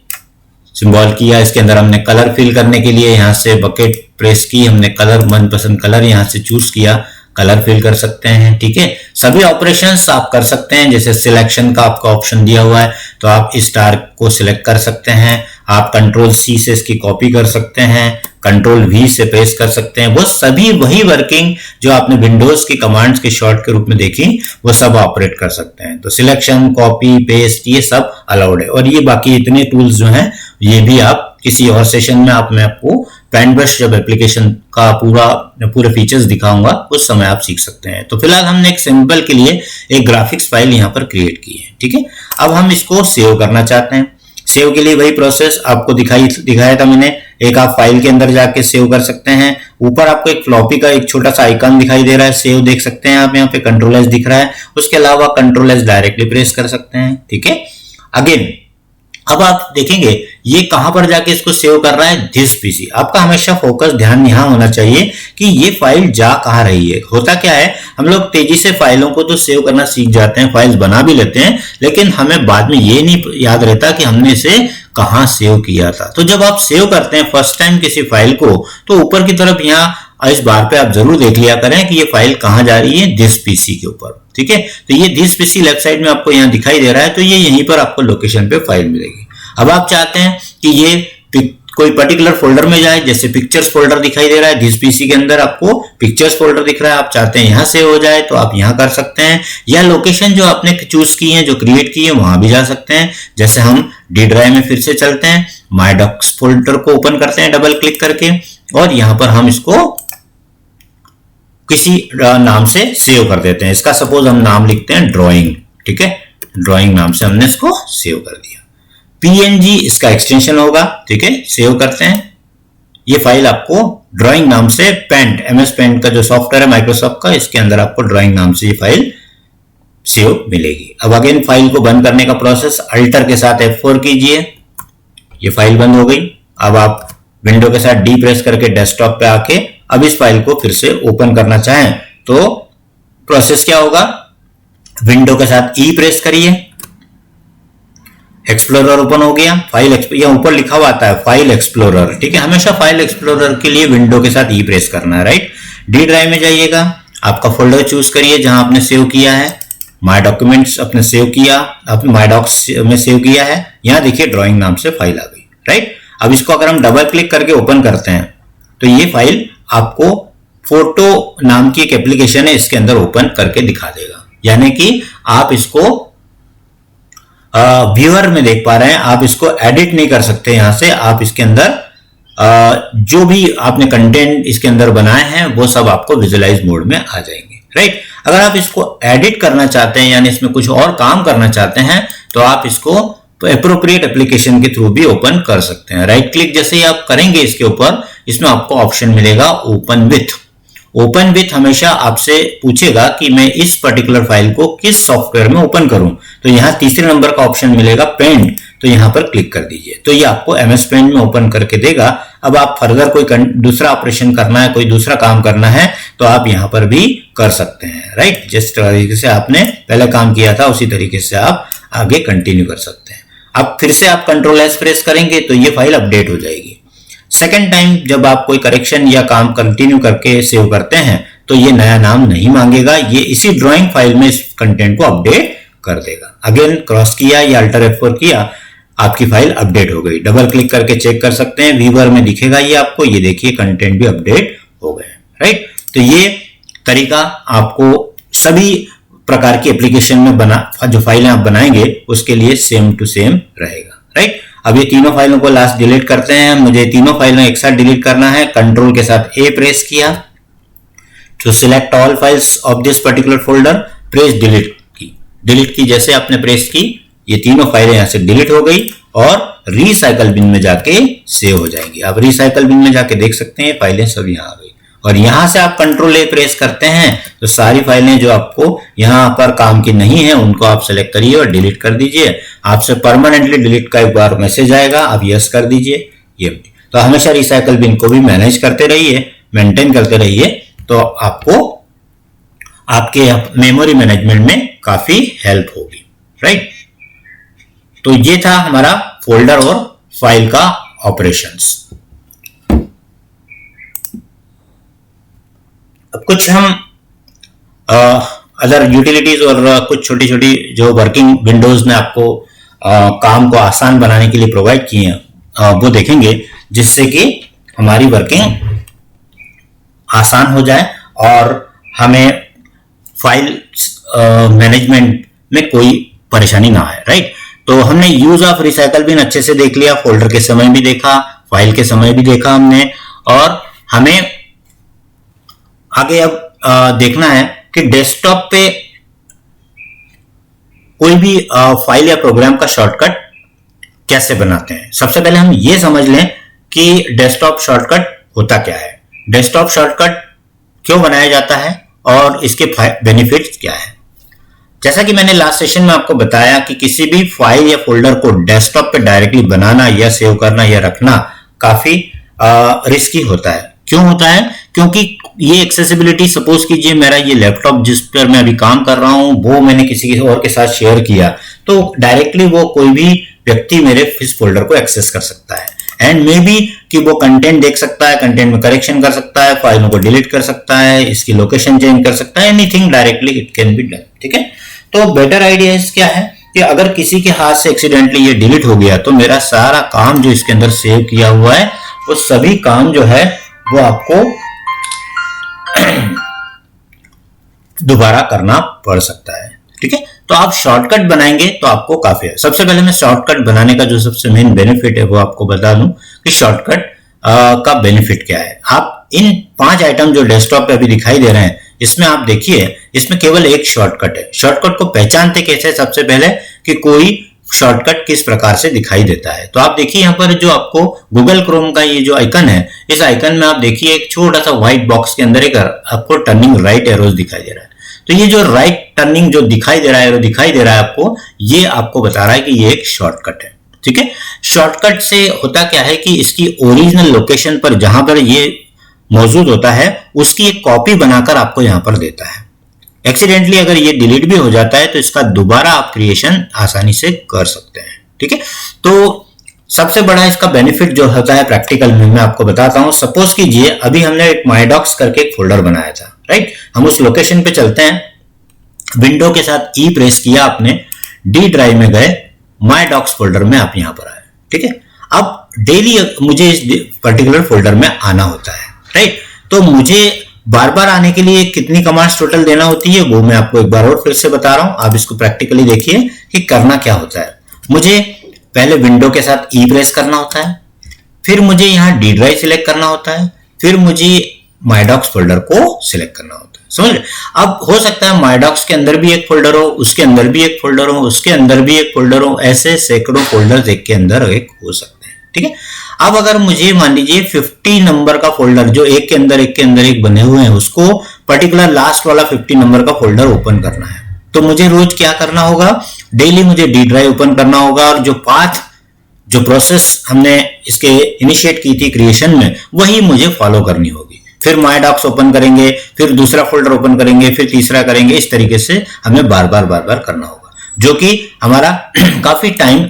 सिंबल किया, इसके अंदर हमने कलर फिल करने के लिए यहाँ से बकेट प्रेस की, हमने कलर, मनपसंद कलर यहाँ से चूज किया, कलर फिल कर सकते हैं, ठीक है। सभी ऑपरेशंस आप कर सकते हैं, जैसे सिलेक्शन का आपका ऑप्शन दिया हुआ है, तो आप इस स्टार को सिलेक्ट कर सकते हैं, आप कंट्रोल C से इसकी कॉपी कर सकते हैं, कंट्रोल V से पेस्ट कर सकते हैं। वो सभी वही वर्किंग जो आपने विंडोज की कमांड्स के शॉर्ट के रूप में देखी, वो सब ऑपरेट कर सकते हैं। तो सिलेक्शन, कॉपी, पेस्ट, ये सब अलाउड है। और ये बाकी इतने टूल्स जो हैं, ये भी आप किसी और सेशन में मैं आपको पेंट ब्रश जब एप्लीकेशन का पूरे फीचर्स दिखाऊंगा, उस समय आप सीख सकते हैं। तो फिलहाल हमने एक सिंपल के लिए एक ग्राफिक्स फाइल यहाँ पर क्रिएट की है, ठीक है। अब हम इसको सेव करना चाहते हैं। सेव के लिए वही प्रोसेस आपको दिखाया था मैंने, एक आप फाइल के अंदर जाके सेव कर सकते हैं। ऊपर आपको एक फ्लॉपी का एक छोटा सा आइकन दिखाई दे रहा है, सेव देख सकते हैं आप, यहाँ पे कंट्रोल S दिख रहा है। उसके अलावा कंट्रोल S डायरेक्टली प्रेस कर सकते हैं, ठीक है। अगेन अब आप देखेंगे ये कहां पर जाके इसको सेव कर रहा है, दिस पीसी। आपका हमेशा फोकस ध्यान यहां होना चाहिए कि ये फाइल जा कहां रही है। होता क्या है, हम लोग तेजी से फाइलों को तो सेव करना सीख जाते हैं, फाइल्स बना भी लेते हैं, लेकिन हमें बाद में ये नहीं याद रहता कि हमने इसे कहां सेव किया था। तो जब आप सेव करते हैं फर्स्ट टाइम किसी फाइल को, तो ऊपर की तरफ यहाँ इस बार पे आप जरूर देख लिया करें कि ये फाइल कहां जा रही है, दिस पीसी के ऊपर, ठीक है। तो ये दिस पीसी लेफ्ट साइड में आपको यहाँ दिखाई दे रहा है, तो ये यहीं पर आपको लोकेशन पे फाइल मिलेगी। अब आप चाहते हैं कि ये कोई पर्टिकुलर फोल्डर में जाए, जैसे पिक्चर्स फोल्डर दिखाई दे रहा है, दिस पीसी के अंदर आपको पिक्चर्स फोल्डर दिख रहा है, आप चाहते हैं यहां से हो जाए, तो आप यहां कर सकते हैं, या लोकेशन जो आपने चूज की है, जो क्रिएट की है, वहां भी जा सकते हैं। जैसे हम डी ड्राइव में फिर से चलते हैं, माई डॉक्स फोल्डर को ओपन करते हैं डबल क्लिक करके, और यहां पर हम इसको किसी नाम से सेव कर देते हैं। इसका सपोज हम नाम लिखते हैं ड्राइंग, ठीक है। ड्राइंग नाम से हमने इसको सेव कर दिया। PNG इसका एक्सटेंशन होगा, ठीक है। सेव करते हैं। ये फाइल आपको ड्राइंग नाम से पेंट, MS Paint का जो सॉफ्टवेयर है माइक्रोसॉफ्ट का, इसके अंदर आपको ड्राइंग नाम से ये फाइल सेव मिलेगी। अब अगेन फाइल को बंद करने का प्रोसेस, अल्टर के साथ F4 कीजिए, ये फाइल बंद हो गई। अब आप विंडो के साथ D प्रेस करके डेस्कटॉप पे आके अब इस फाइल को फिर से ओपन करना चाहें, तो प्रोसेस क्या होगा, विंडो के साथ E प्रेस करिए, एक्सप्लोरर ओपन हो गया, या ऊपर लिखा हुआ आता है फाइल एक्सप्लोरर, ठीक है। हमेशा फाइल एक्सप्लोरर के लिए विंडो के साथ ई प्रेस करना है, राइट। डी ड्राइव में जाइएगा, आपका फोल्डर चूज करिए जहां आपने सेव किया है। माय डॉक्यूमेंट्स अपने सेव किया, आपने माय डॉक्स में सेव किया है। यहां देखिए ड्राइंग नाम से फाइल आ गई, राइट। अब इसको अगर हम डबल क्लिक करके ओपन करते हैं तो ये फाइल आपको फोटो नाम की एक एप्लीकेशन है, इसके अंदर ओपन करके दिखा देगा। यानी कि आप इसको व्यूअर में देख पा रहे हैं, आप इसको एडिट नहीं कर सकते यहां से। आप इसके अंदर जो भी आपने कंटेंट इसके अंदर बनाए हैं वो सब आपको विजुअलाइज मोड में आ जाएंगे, राइट। अगर आप इसको एडिट करना चाहते हैं, यानी इसमें कुछ और काम करना चाहते हैं, तो आप इसको एप्रोप्रिएट एप्लीकेशन के थ्रू भी ओपन कर सकते हैं। राइट क्लिक जैसे ही आप करेंगे इसके ऊपर, इसमें आपको ऑप्शन मिलेगा ओपन विथ। ओपन विथ हमेशा आपसे पूछेगा कि मैं इस पर्टिकुलर फाइल को किस सॉफ्टवेयर में ओपन करूं, तो यहां तीसरे नंबर का ऑप्शन मिलेगा पेंट, तो यहां पर क्लिक कर दीजिए, तो ये आपको एमएस पेंट में ओपन करके देगा। अब आप फर्दर कोई दूसरा ऑपरेशन करना है, कोई दूसरा काम करना है, तो आप यहां पर भी कर सकते हैं, राइट। जिस तरीके से आपने पहले काम किया था उसी तरीके से आप आगे कंटिन्यू कर सकते हैं। अब फिर से आप कंट्रोल एस प्रेस करेंगे तो ये फाइल अपडेट हो जाएगी। सेकेंड टाइम जब आप कोई करेक्शन या काम कंटिन्यू करके सेव करते हैं तो ये नया नाम नहीं मांगेगा, ये इसी ड्राइंग फाइल में इस कंटेंट को अपडेट कर देगा। अगेन क्रॉस किया या अल्टर F4 किया, आपकी फाइल अपडेट हो गई। डबल क्लिक करके चेक कर सकते हैं, व्यूअर में दिखेगा ये आपको, ये देखिए कंटेंट भी अपडेट हो गए, राइट। तो ये तरीका आपको सभी प्रकार की एप्लीकेशन में जो फाइलें आप बनाएंगे उसके लिए सेम टू सेम रहेगा, राइट। अब ये तीनों फाइलों को लास्ट डिलीट करते हैं। मुझे तीनों फाइलें एक साथ डिलीट करना है, कंट्रोल के साथ ए प्रेस किया to select all files of this particular folder, press delete key. Delete key जैसे आपने प्रेस की, ये तीनों फाइलें यहां से डिलीट हो गई और रिसाइकल बिन में जाके सेव हो जाएंगी। आप रिसाइकल बिन में जाके देख सकते हैं फाइलें सब यहां आ गई। और यहां से आप कंट्रोल ए प्रेस करते हैं तो सारी फाइलें जो आपको यहां पर काम की नहीं है उनको आप सेलेक्ट करिए और डिलीट कर दीजिए। आपसे परमानेंटली डिलीट का एक बार मैसेज आएगा, आप यस कर दीजिए। ये तो हमेशा रिसाइकल बिन को भी मैनेज करते रहिए, मेंटेन करते रहिए, तो आपको आपके मेमोरी मैनेजमेंट में काफी हेल्प होगी, राइट। तो ये था हमारा फोल्डर और फाइल का ऑपरेशंस। अब कुछ हम अदर यूटिलिटीज और कुछ छोटी छोटी जो वर्किंग विंडोज ने आपको काम को आसान बनाने के लिए प्रोवाइड किए हैं वो देखेंगे, जिससे कि हमारी वर्किंग आसान हो जाए और हमें फाइल मैनेजमेंट में कोई परेशानी ना आए, राइट। तो हमने यूज ऑफ रिसाइकल बिन अच्छे से देख लिया, फोल्डर के समय भी देखा, फाइल के समय भी देखा हमने, और हमें आगे अब देखना है कि डेस्कटॉप पे कोई भी फाइल या प्रोग्राम का शॉर्टकट कैसे बनाते हैं। सबसे पहले हम ये समझ लें कि डेस्कटॉप शॉर्टकट होता क्या है, डेस्कटॉप शॉर्टकट क्यों बनाया जाता है और इसके बेनिफिट्स क्या है। जैसा कि मैंने लास्ट सेशन में आपको बताया कि किसी भी फाइल या फोल्डर को डेस्कटॉप पे डायरेक्टली बनाना या सेव करना या रखना काफी रिस्की होता है। क्यों होता है? क्योंकि ये एक्सेसिबिलिटी, सपोज कीजिए मेरा ये लैपटॉप जिस पर मैं अभी काम कर रहा हूं वो मैंने किसी और के साथ शेयर किया, तो डायरेक्टली वो कोई भी व्यक्ति मेरे इस फोल्डर को एक्सेस कर सकता है, एंड मे बी कि वो कंटेंट देख सकता है, कंटेंट में करेक्शन कर सकता है, फाइलों को डिलीट कर सकता है, इसकी लोकेशन चेंज कर सकता है, anything directly it can be done, ठीक है। तो बेटर आइडिया क्या है कि अगर किसी के हाथ से एक्सीडेंटली ये डिलीट हो गया तो मेरा सारा काम जो इसके अंदर सेव किया हुआ है वो सभी काम जो है वो आपको दोबारा करना पड़ सकता है, ठीक है। तो आप शॉर्टकट बनाएंगे तो आपको काफी है। सबसे पहले मैं शॉर्टकट बनाने का जो सबसे मेन बेनिफिट है वो आपको बता दूं कि शॉर्टकट का बेनिफिट क्या है। आप इन 5 आइटम जो डेस्कटॉप पे अभी दिखाई दे रहे हैं, इसमें आप देखिए, इसमें केवल एक शॉर्टकट है। शॉर्टकट को पहचानते कैसे? सबसे पहले कि कोई शॉर्टकट किस प्रकार से दिखाई देता है। तो आप देखिए यहाँ पर जो आपको गूगल क्रोम का ये जो आइकन है, इस आइकन में आप देखिए एक छोटा सा व्हाइट बॉक्स के अंदर एक आपको टर्निंग राइट एरोज दिखाई दे रहा है। तो ये जो राइट टर्निंग जो दिखाई दे रहा है, दिखाई दे रहा है आपको, ये आपको बता रहा है कि ये एक शॉर्टकट है, ठीक है। शॉर्टकट से होता क्या है कि इसकी ओरिजिनल लोकेशन पर जहां पर ये मौजूद होता है उसकी एक कॉपी बनाकर आपको यहां पर देता है। एक्सीडेंटली अगर ये डिलीट भी हो जाता है तो इसका दोबारा आप क्रिएशन आसानी से कर सकते हैं, ठीक है। तो सबसे बड़ा इसका बेनिफिट जो होता है प्रैक्टिकल में मैं आपको बताता हूं। सपोज कीजिए अभी हमने एक माईडॉक्स करके एक फोल्डर बनाया था, राइट। हम उस लोकेशन पे चलते हैं, विंडो के साथ ई प्रेस किया आपने, डी ड्राइव में गए, माईडॉक्स फोल्डर में आप यहां पर आए, ठीक है। अब डेली मुझे इस पर्टिकुलर फोल्डर में आना होता है, राइट। तो मुझे बार बार आने के लिए कितनी कमांड्स टोटल देना होती है वो मैं आपको एक बार और फिर से बता रहा हूं। आप इसको प्रैक्टिकली देखिए कि करना क्या होता है। मुझे पहले विंडो के साथ ई प्रेस करना होता है, फिर मुझे यहां डी ड्राइव सिलेक्ट करना होता है, फिर मुझे माईडॉक्स फोल्डर को सिलेक्ट करना होता है, समझ रहे। अब हो सकता है माईडॉक्स के अंदर भी एक फोल्डर हो, उसके अंदर भी एक फोल्डर हो, उसके अंदर भी एक फोल्डर हो, ऐसे सैकड़ों फोल्डर एक के अंदर एक हो सकते हैं, ठीक है। अब अगर मुझे मान लीजिए 50 नंबर का फोल्डर जो एक के अंदर एक बने हुए हैं, उसको पर्टिकुलर लास्ट वाला 50 नंबर का फोल्डर ओपन करना है, तो मुझे रोज क्या करना होगा, डेली मुझे डी ड्राइव ओपन करना होगा और जो पाथ जो प्रोसेस हमने इसके इनिशिएट की थी क्रिएशन में वही मुझे फॉलो करनी होगी। फिर माईडॉक्स ओपन करेंगे, फिर दूसरा फोल्डर ओपन करेंगे, फिर तीसरा करेंगे, इस तरीके से हमें बार बार करना होगा, जो कि हमारा काफी टाइम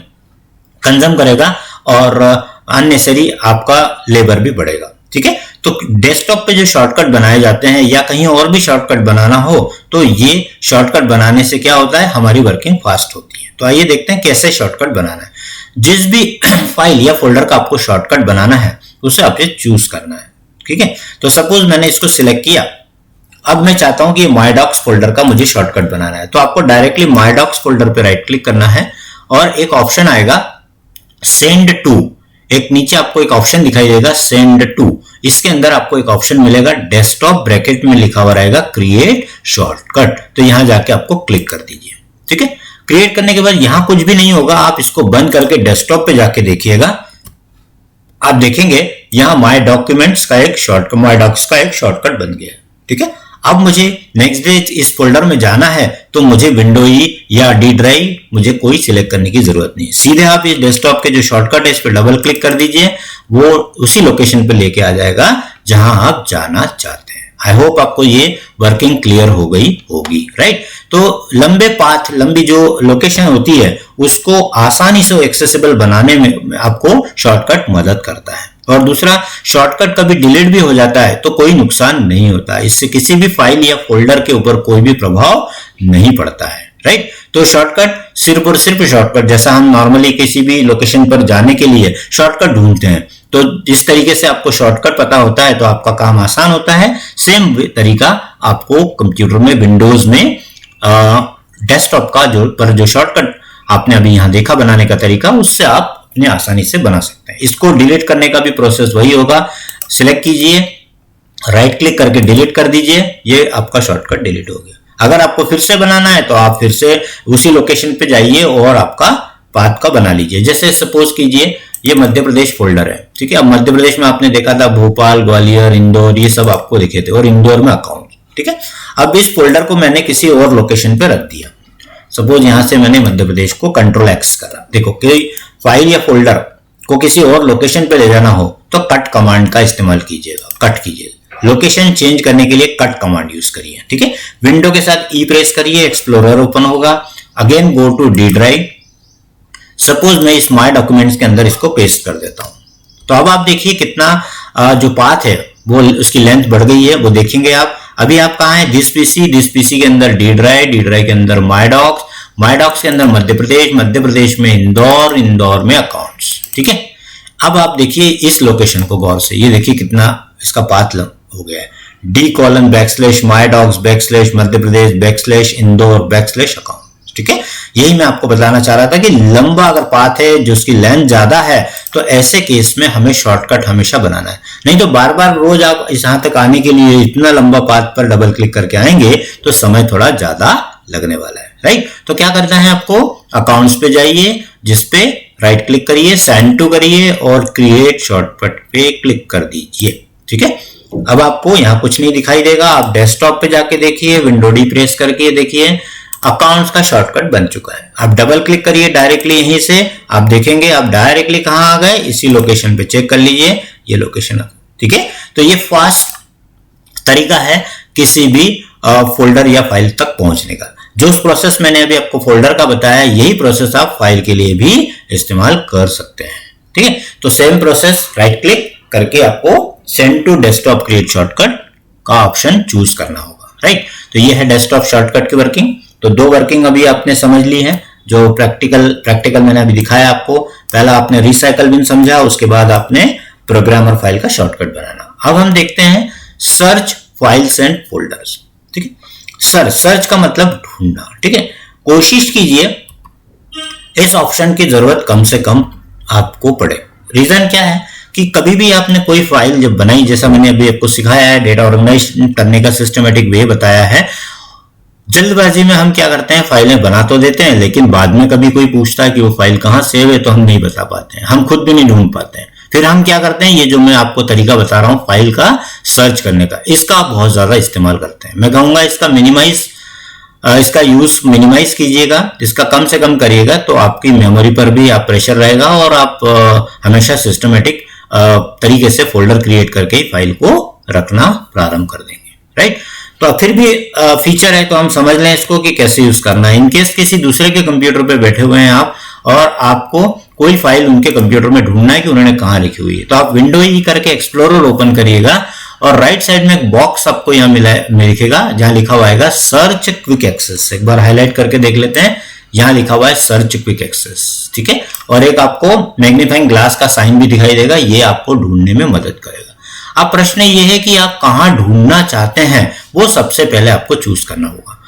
कंज्यूम करेगा और अननेसेसरी आपका लेबर भी बढ़ेगा, ठीक है। तो डेस्कटॉप पे जो शॉर्टकट बनाए जाते हैं या कहीं और भी शॉर्टकट बनाना हो तो ये शॉर्टकट बनाने से क्या होता है, हमारी वर्किंग फास्ट होती है। तो आइए देखते हैं कैसे शॉर्टकट बनाना है। जिस भी फाइल या फोल्डर का आपको शॉर्टकट बनाना है उसे आपको चूज करना है, ठीक है। तो सपोज मैंने इसको सिलेक्ट किया, अब मैं चाहता हूं कि माईडॉक्स फोल्डर का मुझे शॉर्टकट बनाना है, तो आपको डायरेक्टली माईडॉक्स फोल्डर पे राइट क्लिक करना है और एक ऑप्शन आएगा सेंड टू, एक नीचे आपको एक ऑप्शन दिखाई देगा सेंड टू, इसके अंदर आपको एक ऑप्शन मिलेगा डेस्कटॉप, ब्रैकेट में लिखा हुआ रहेगा क्रिएट शॉर्टकट, तो यहां जाके आपको क्लिक कर दीजिए, ठीक है। क्रिएट करने के बाद यहां कुछ भी नहीं होगा, आप इसको बंद करके डेस्कटॉप पे जाके देखिएगा, आप देखेंगे यहां माई डॉक्यूमेंट्स का एक शॉर्टकट, माईडॉक्स का एक शॉर्टकट बन गया, ठीक है। अब मुझे नेक्स्ट डे इस फोल्डर में जाना है तो मुझे विंडो ई या डी ड्राइव मुझे कोई सिलेक्ट करने की जरूरत नहीं, सीधे आप इस डेस्कटॉप के जो शॉर्टकट है इस पर डबल क्लिक कर दीजिए, वो उसी लोकेशन पे लेके आ जाएगा जहां आप जाना चाहते हैं। आई होप आपको ये वर्किंग क्लियर हो गई होगी, राइट। तो लंबे पाथ, लंबी जो लोकेशन होती है उसको आसानी से एक्सेसिबल बनाने में आपको शॉर्टकट मदद करता है। और दूसरा, शॉर्टकट कभी डिलीट भी हो जाता है तो कोई नुकसान नहीं होता, इससे किसी भी फाइल या फोल्डर के ऊपर कोई भी प्रभाव नहीं पड़ता है, राइट। तो शॉर्टकट सिर्फ और सिर्फ शॉर्टकट, जैसा हम नॉर्मली किसी भी लोकेशन पर जाने के लिए शॉर्टकट ढूंढते हैं, तो जिस तरीके से आपको शॉर्टकट पता होता है तो आपका काम आसान होता है, सेम तरीका आपको कंप्यूटर में, विंडोज में डेस्कटॉप का जो शॉर्टकट आपने अभी यहां देखा बनाने का तरीका, उससे आप अपने आसानी से बना सकते हैं। इसको डिलीट करने का भी प्रोसेस वही होगा, सिलेक्ट कीजिए, राइट क्लिक करके डिलीट कर दीजिए, ये आपका शॉर्टकट डिलीट हो गया। अगर आपको फिर से बनाना है तो आप फिर से उसी लोकेशन पे जाइए और आपका पाथ का बना लीजिए। जैसे सपोज कीजिए ये मध्य प्रदेश फोल्डर है, ठीक है। अब मध्य प्रदेश में आपने देखा था भोपाल, ग्वालियर, इंदौर, ये सब आपको दिखे थे, और इंदौर में अकाउंट, ठीक है। अब इस फोल्डर को मैंने किसी और लोकेशन पे रख दिया, सपोज यहां से मैंने मध्य प्रदेश को कंट्रोल एक्स करा। देखो कोई फाइल या फोल्डर को किसी और लोकेशन पे ले जाना हो तो कट कमांड का इस्तेमाल कीजिएगा, कट कीजिए, लोकेशन चेंज करने के लिए कट कमांड यूज करिए, ठीक है। विंडो के साथ ई प्रेस करिए, एक्सप्लोरर ओपन होगा, again go to D drive, suppose मैं इस माई डॉक्यूमेंट्स के अंदर इसको पेस्ट कर देता हूं, तो अब आप देखिए कितना जो पाथ है वो उसकी लेंथ बढ़ गई है, वो देखेंगे आप। अभी आप कहाँ हैं, दिस पीसी के अंदर डी ड्राइव के अंदर माईडॉक्स के अंदर मध्य प्रदेश में इंदौर में अकाउंट्स, ठीक है। अब आप देखिए इस लोकेशन को गौर से, ये देखिए कितना इसका पाथ हो गया है, D:\/ माईडॉक्स / मध्य प्रदेश / इंदौर / अकाउंट, ठीक है। यही मैं आपको बताना चाह रहा था कि लंबा अगर पाथ है जो उसकी लेंथ ज्यादा है तो ऐसे केस में हमें शॉर्टकट हमेशा बनाना है, नहीं तो बार बार रोज आप यहां तक आने के लिए इतना लंबा पाथ पर डबल क्लिक करके आएंगे तो समय थोड़ा ज्यादा लगने वाला है, राइट। तो क्या करना है आपको, अकाउंट्स पे जाइए, जिसपे राइट क्लिक करिए, सेंड टू करिए और क्रिएट शॉर्टकट पे क्लिक कर दीजिए, ठीक है। अब आपको यहाँ कुछ नहीं दिखाई देगा, आप डेस्कटॉप पे जाके देखिए, विंडो डी प्रेस करके देखिए, अकाउंट्स का शॉर्टकट बन चुका है। आप डबल क्लिक करिए डायरेक्टली यहीं से, आप देखेंगे आप डायरेक्टली कहां आ गए, इसी लोकेशन पे चेक कर लीजिए, ये लोकेशन, ठीक है। तो ये फास्ट तरीका है किसी भी फोल्डर या फाइल तक पहुंचने का। जो प्रोसेस मैंने अभी आपको फोल्डर का बताया यही प्रोसेस आप फाइल के लिए भी इस्तेमाल कर सकते हैं। ठीक है, तो सेम प्रोसेस, राइट क्लिक करके आपको send to desktop create shortcut का ऑप्शन चूज करना होगा। राइट, तो ये है डेस्कटॉप शॉर्टकट की वर्किंग। तो दो वर्किंग अभी आपने समझ ली है, जो प्रैक्टिकल मैंने अभी दिखाया आपको। पहला आपने रिसाइकल बिन समझा, उसके बाद आपने प्रोग्रामर फाइल का शॉर्टकट बनाना। अब हम देखते हैं सर्च फाइल्स एंड फोल्डर्स। ठीक है, सर्च का मतलब ढूंढना। ठीक है, कोशिश कीजिए इस ऑप्शन की जरूरत कम से कम आपको पड़े। रीजन क्या है कि कभी भी आपने कोई फाइल जब बनाई, जैसा मैंने अभी आपको सिखाया है, डेटा ऑर्गेनाइज करने का सिस्टमेटिक वे बताया है, जल्दबाजी में हम क्या करते हैं, फाइलें बना तो देते हैं, लेकिन बाद में कभी कोई पूछता है कि वो फाइल कहाँ सेव है तो हम नहीं बता पाते हैं, हम खुद भी नहीं ढूंढ पाते हैं। फिर हम क्या करते हैं, ये जो मैं आपको तरीका बता रहा हूं फाइल का सर्च करने का, इसका आप बहुत ज्यादा इस्तेमाल करते हैं। मैं कहूंगा इसका यूज मिनिमाइज कीजिएगा, इसका कम से कम करिएगा, तो आपकी मेमोरी पर भी आप प्रेशर रहेगा और आप हमेशा सिस्टमेटिक तरीके से फोल्डर क्रिएट करके ही फाइल को रखना प्रारंभ कर देंगे। राइट, तो फिर भी फीचर है तो हम समझ लें इसको कि कैसे यूज करना है। इनकेस किसी दूसरे के कंप्यूटर पे बैठे हुए हैं आप और आपको कोई फाइल उनके कंप्यूटर में ढूंढना है कि उन्होंने कहां लिखी हुई है, तो आप विंडो ई करके एक्सप्लोरर ओपन करिएगा और राइट साइड में एक बॉक्स आपको यहां मिलेगा जहां लिखा हुआ है सर्च क्विक एक्सेस। एक बार हाईलाइट करके देख लेते हैं, यहां लिखा हुआ है सर्च क्विक एक्सेस। ठीक है, और एक आपको मैग्नीफाइंग ग्लास का साइन भी दिखाई देगा, ये आपको ढूंढने में मदद करेगा। अब प्रश्न ये है कि आप कहां ढूंढना चाहते हैं, वो सबसे पहले आपको चूज करना होगा।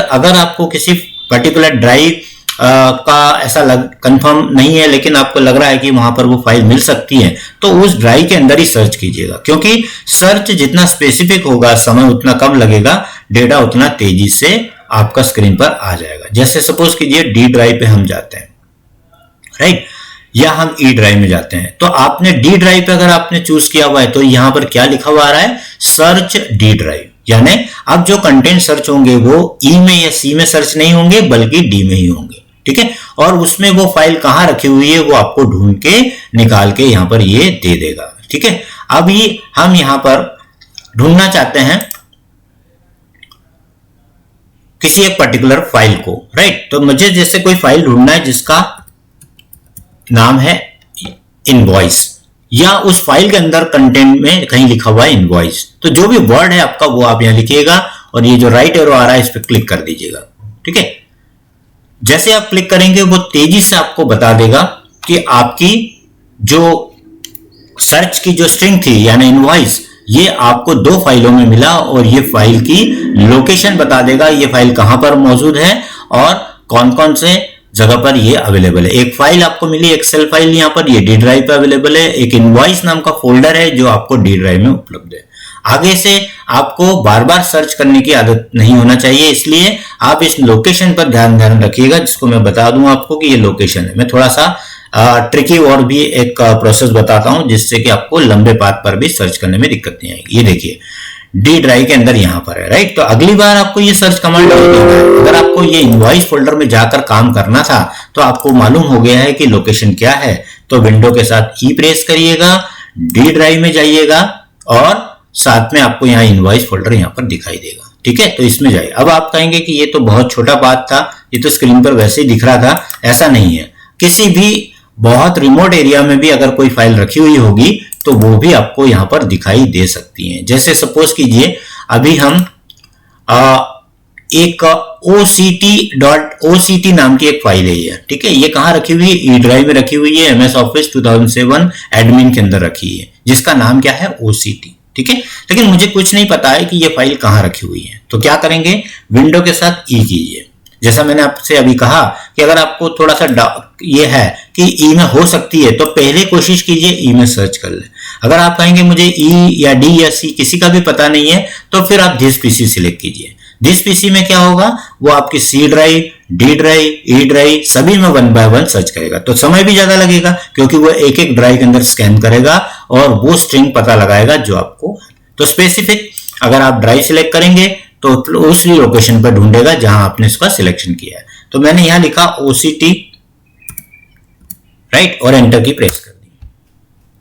अगर आपको किसी पर्टिकुलर ड्राइव का ऐसा कंफर्म नहीं है, लेकिन आपको लग रहा है कि वहां पर वो फाइल मिल सकती है, तो उस ड्राइव के अंदर ही सर्च कीजिएगा, क्योंकि सर्च जितना स्पेसिफिक होगा, समय उतना कम लगेगा, डेटा उतना तेजी से आपका स्क्रीन पर आ जाएगा। जैसे सपोज कीजिए डी ड्राइव पे हम जाते हैं, राइट, या हम ई ड्राइव में जाते हैं, तो आपने डी ड्राइव पे अगर आपने चूज किया हुआ है तो यहां पर क्या लिखा हुआ आ रहा है, सर्च डी ड्राइव। यानी अब जो कंटेंट सर्च होंगे वो ई में या सी में सर्च नहीं होंगे, बल्कि डी में ही होंगे। ठीक है, और उसमें वो फाइल कहां रखी हुई है वो आपको ढूंढ के निकाल के यहां पर ये दे देगा। ठीक है, अभी हम यहां पर ढूंढना चाहते हैं किसी एक पर्टिकुलर फाइल को। राइट, तो मुझे जैसे कोई फाइल ढूंढना है जिसका नाम है इनवॉइस, या उस फाइल के अंदर कंटेंट में कहीं लिखा हुआ है इनवॉइस, तो जो भी वर्ड है आपका वो आप यहां लिखिएगा और ये जो राइट एरो आ रहा है इस पर क्लिक कर दीजिएगा। ठीक है, जैसे आप क्लिक करेंगे वो तेजी से आपको बता देगा कि आपकी जो सर्च की जो स्ट्रिंग थी यानी इनवॉइस, ये आपको दो फाइलों में मिला और ये फाइल की लोकेशन बता देगा, ये फाइल कहां पर मौजूद है और कौन कौन से जगह पर ये अवेलेबल है। एक फाइल आपको मिली एक्सेल फाइल, यहां पर ये डी ड्राइव पे अवेलेबल है, एक इनवॉइस नाम का फोल्डर है जो आपको डी ड्राइव में उपलब्ध है। आगे से आपको बार बार सर्च करने की आदत नहीं होना चाहिए, इसलिए आप इस लोकेशन पर ध्यान रखिएगा, जिसको मैं बता दूं आपको कि ये लोकेशन है। मैं थोड़ा सा ट्रिकी और भी एक प्रोसेस बताता हूं जिससे कि आपको लंबे पाथ पर भी सर्च करने में दिक्कत नहीं आएगी। ये देखिए डी ड्राइव के अंदर यहां पर है। राइट, तो अगली बार आपको ये सर्च कमांड डाल देना है। अगर आपको ये इनवॉइस फोल्डर में जाकर काम करना था तो आपको मालूम हो गया है कि लोकेशन क्या है, तो विंडो के साथ ई प्रेस करिएगा, डी ड्राइव में जाइएगा और साथ में आपको यहाँ इनवॉइस फोल्डर यहाँ पर दिखाई देगा। ठीक है, तो इसमें जाइए। अब आप कहेंगे कि ये तो बहुत छोटा बात था, ये तो स्क्रीन पर वैसे ही दिख रहा था। ऐसा नहीं है, किसी भी बहुत रिमोट एरिया में भी अगर कोई फाइल रखी हुई होगी तो वो भी आपको यहाँ पर दिखाई दे सकती है। जैसे सपोज कीजिए अभी हम एक OCT नाम की एक फाइल है ये। ठीक है, ये कहाँ रखी हुई है, ई ड्राइव में रखी हुई है, MS ऑफिस 2007 एडमिन के अंदर रखी है, जिसका नाम क्या है, OCT। ठीक है, लेकिन मुझे कुछ नहीं पता है कि ये फाइल कहाँ रखी हुई है, तो क्या करेंगे, विंडो के साथ ई कीजिए। जैसा मैंने आपसे अभी कहा कि अगर आपको थोड़ा सा ये है कि ई में हो सकती है तो पहले कोशिश कीजिए ई में सर्च कर ले। अगर आप कहेंगे मुझे ई या डी या सी किसी का भी पता नहीं है तो फिर आप दिस पीसी सिलेक्ट कीजिए। दिस पीसी में क्या होगा, वो आपकी C drive, D drive, E drive सभी में 1 बाय 1 सर्च करेगा, तो समय भी ज्यादा लगेगा क्योंकि वो एक एक ड्राइव के अंदर स्कैन करेगा और वो स्ट्रिंग पता लगाएगा जो आपको। तो स्पेसिफिक अगर आप ड्राइव सिलेक्ट करेंगे तो उसी लोकेशन पर ढूंढेगा जहां आपने इसका सिलेक्शन किया है। तो मैंने यहां लिखा OCT, राइट, और एंटर की प्रेस कर दी।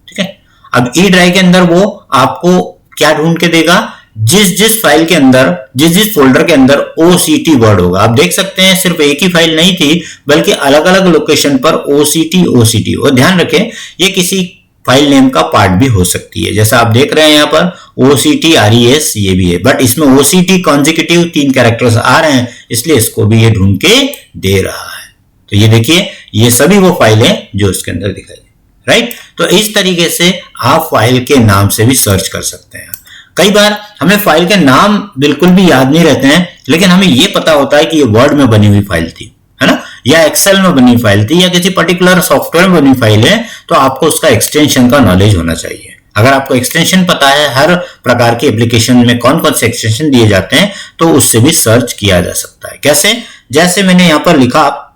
ठीक है, अब ई ड्राइव के अंदर वो आपको क्या ढूंढ के देगा, जिस जिस फाइल के अंदर, जिस जिस फोल्डर के अंदर OCT वर्ड होगा, आप देख सकते हैं सिर्फ एक ही फाइल नहीं थी बल्कि अलग अलग लोकेशन पर OCT। और ध्यान रखें ये किसी फाइल नेम का पार्ट भी हो सकती है, जैसा आप देख रहे हैं यहाँ पर OCT RES ये भी है, बट इसमें OCT कॉन्जिक्यूटिव 3 कैरेक्टर्स आ रहे हैं इसलिए इसको भी ये ढूंढ के दे रहा है। तो ये देखिए ये सभी वो फाइलें जो इसके अंदर दिखाई दे, राइट। तो इस तरीके से आप फाइल के नाम से भी सर्च कर सकते हैं। कई बार हमें फाइल के नाम बिल्कुल भी याद नहीं रहते हैं लेकिन हमें ये पता होता है कि ये वर्ड में बनी हुई फाइल थी, है ना, या एक्सेल में बनी फाइल थी या किसी पर्टिकुलर सॉफ्टवेयर में बनी फाइल है, तो आपको उसका एक्सटेंशन का नॉलेज होना चाहिए। अगर आपको एक्सटेंशन पता है हर प्रकार की एप्लीकेशन में कौन कौन से एक्सटेंशन दिए जाते हैं तो उससे भी सर्च किया जा सकता है। कैसे? जैसे मैंने यहां पर लिखा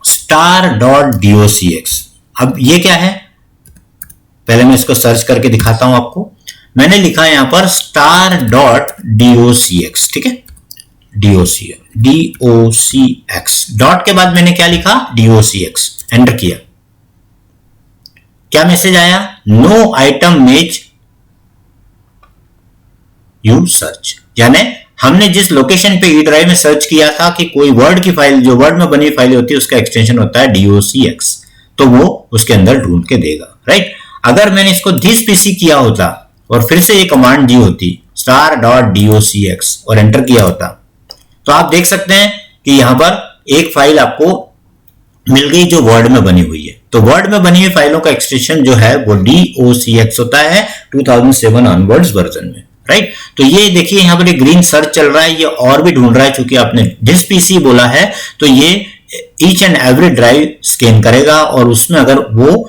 star.docx। अब ये क्या है, पहले मैं इसको सर्च करके दिखाता हूं आपको। मैंने लिखा यहां पर star.docx, ठीक है, docx डॉट के बाद मैंने क्या लिखा docx, एंटर किया। क्या मैसेज आया? नो आइटम मेज यू सर्च, यानी हमने जिस लोकेशन पे ई ड्राइव में सर्च किया था कि कोई वर्ड की फाइल, जो वर्ड में बनी फाइल होती है उसका एक्सटेंशन होता है docx, तो वो उसके अंदर ढूंढ के देगा, राइट। अगर मैंने इसको this pc किया होता और फिर से ये कमांड दी होती star.docx और एंटर किया होता तो आप देख सकते हैं कि यहां पर एक फाइल आपको मिल गई जो वर्ड में बनी हुई है। तो वर्ड में बनी हुई फाइलों का एक्सटेंशन जो है वो docx होता है 2007 ऑनवर्ड्स वर्जन में, राइट। तो ये देखिए यहां पर ग्रीन सर्च चल रहा है, ये और भी ढूंढ रहा है। चूंकि आपने this pc बोला है तो ये each and every drive scan करेगा और उसमें अगर वो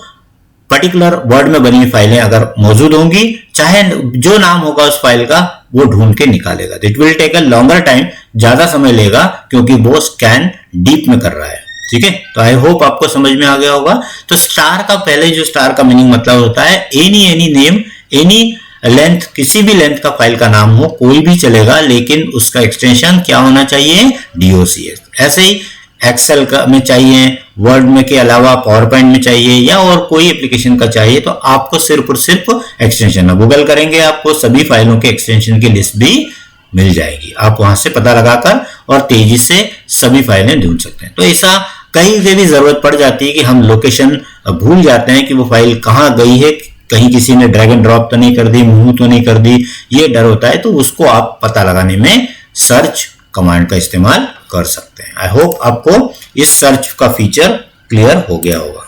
पर्टिकुलर वर्ड में बनी फाइलें अगर मौजूद होंगी, चाहे जो नाम होगा उस फाइल का, वो ढूंढ के निकालेगा। It will take a longer time, ज्यादा समय लेगा क्योंकि वो स्कैन डीप में कर रहा है, ठीक है। तो आई होप आपको समझ में आ गया होगा। तो स्टार का पहले जो स्टार का मीनिंग मतलब होता है एनी नेम, एनी लेंथ, किसी भी लेंथ का फाइल का नाम हो कोई भी चलेगा, लेकिन उसका एक्सटेंशन क्या होना चाहिए? docx। ऐसे ही एक्सेल का में चाहिए, वर्ड में के अलावा पावर पॉइंट में चाहिए या और कोई एप्लीकेशन का चाहिए तो आपको सिर्फ और सिर्फ एक्सटेंशन, गूगल करेंगे आपको सभी फाइलों के एक्सटेंशन की लिस्ट भी मिल जाएगी। आप वहां से पता लगाकर और तेजी से सभी फाइलें ढूंढ सकते हैं। तो ऐसा कहीं से भी जरूरत पड़ जाती है कि हम लोकेशन भूल जाते हैं कि वो फाइल कहाँ गई है, कहीं किसी ने ड्रैग एंड ड्रॉप तो नहीं कर दी, मूव तो नहीं कर दी, ये डर होता है। तो उसको आप पता लगाने में सर्च कमांड का इस्तेमाल कर सकते हैं। आई होप आपको इस सर्च का फीचर क्लियर हो गया होगा।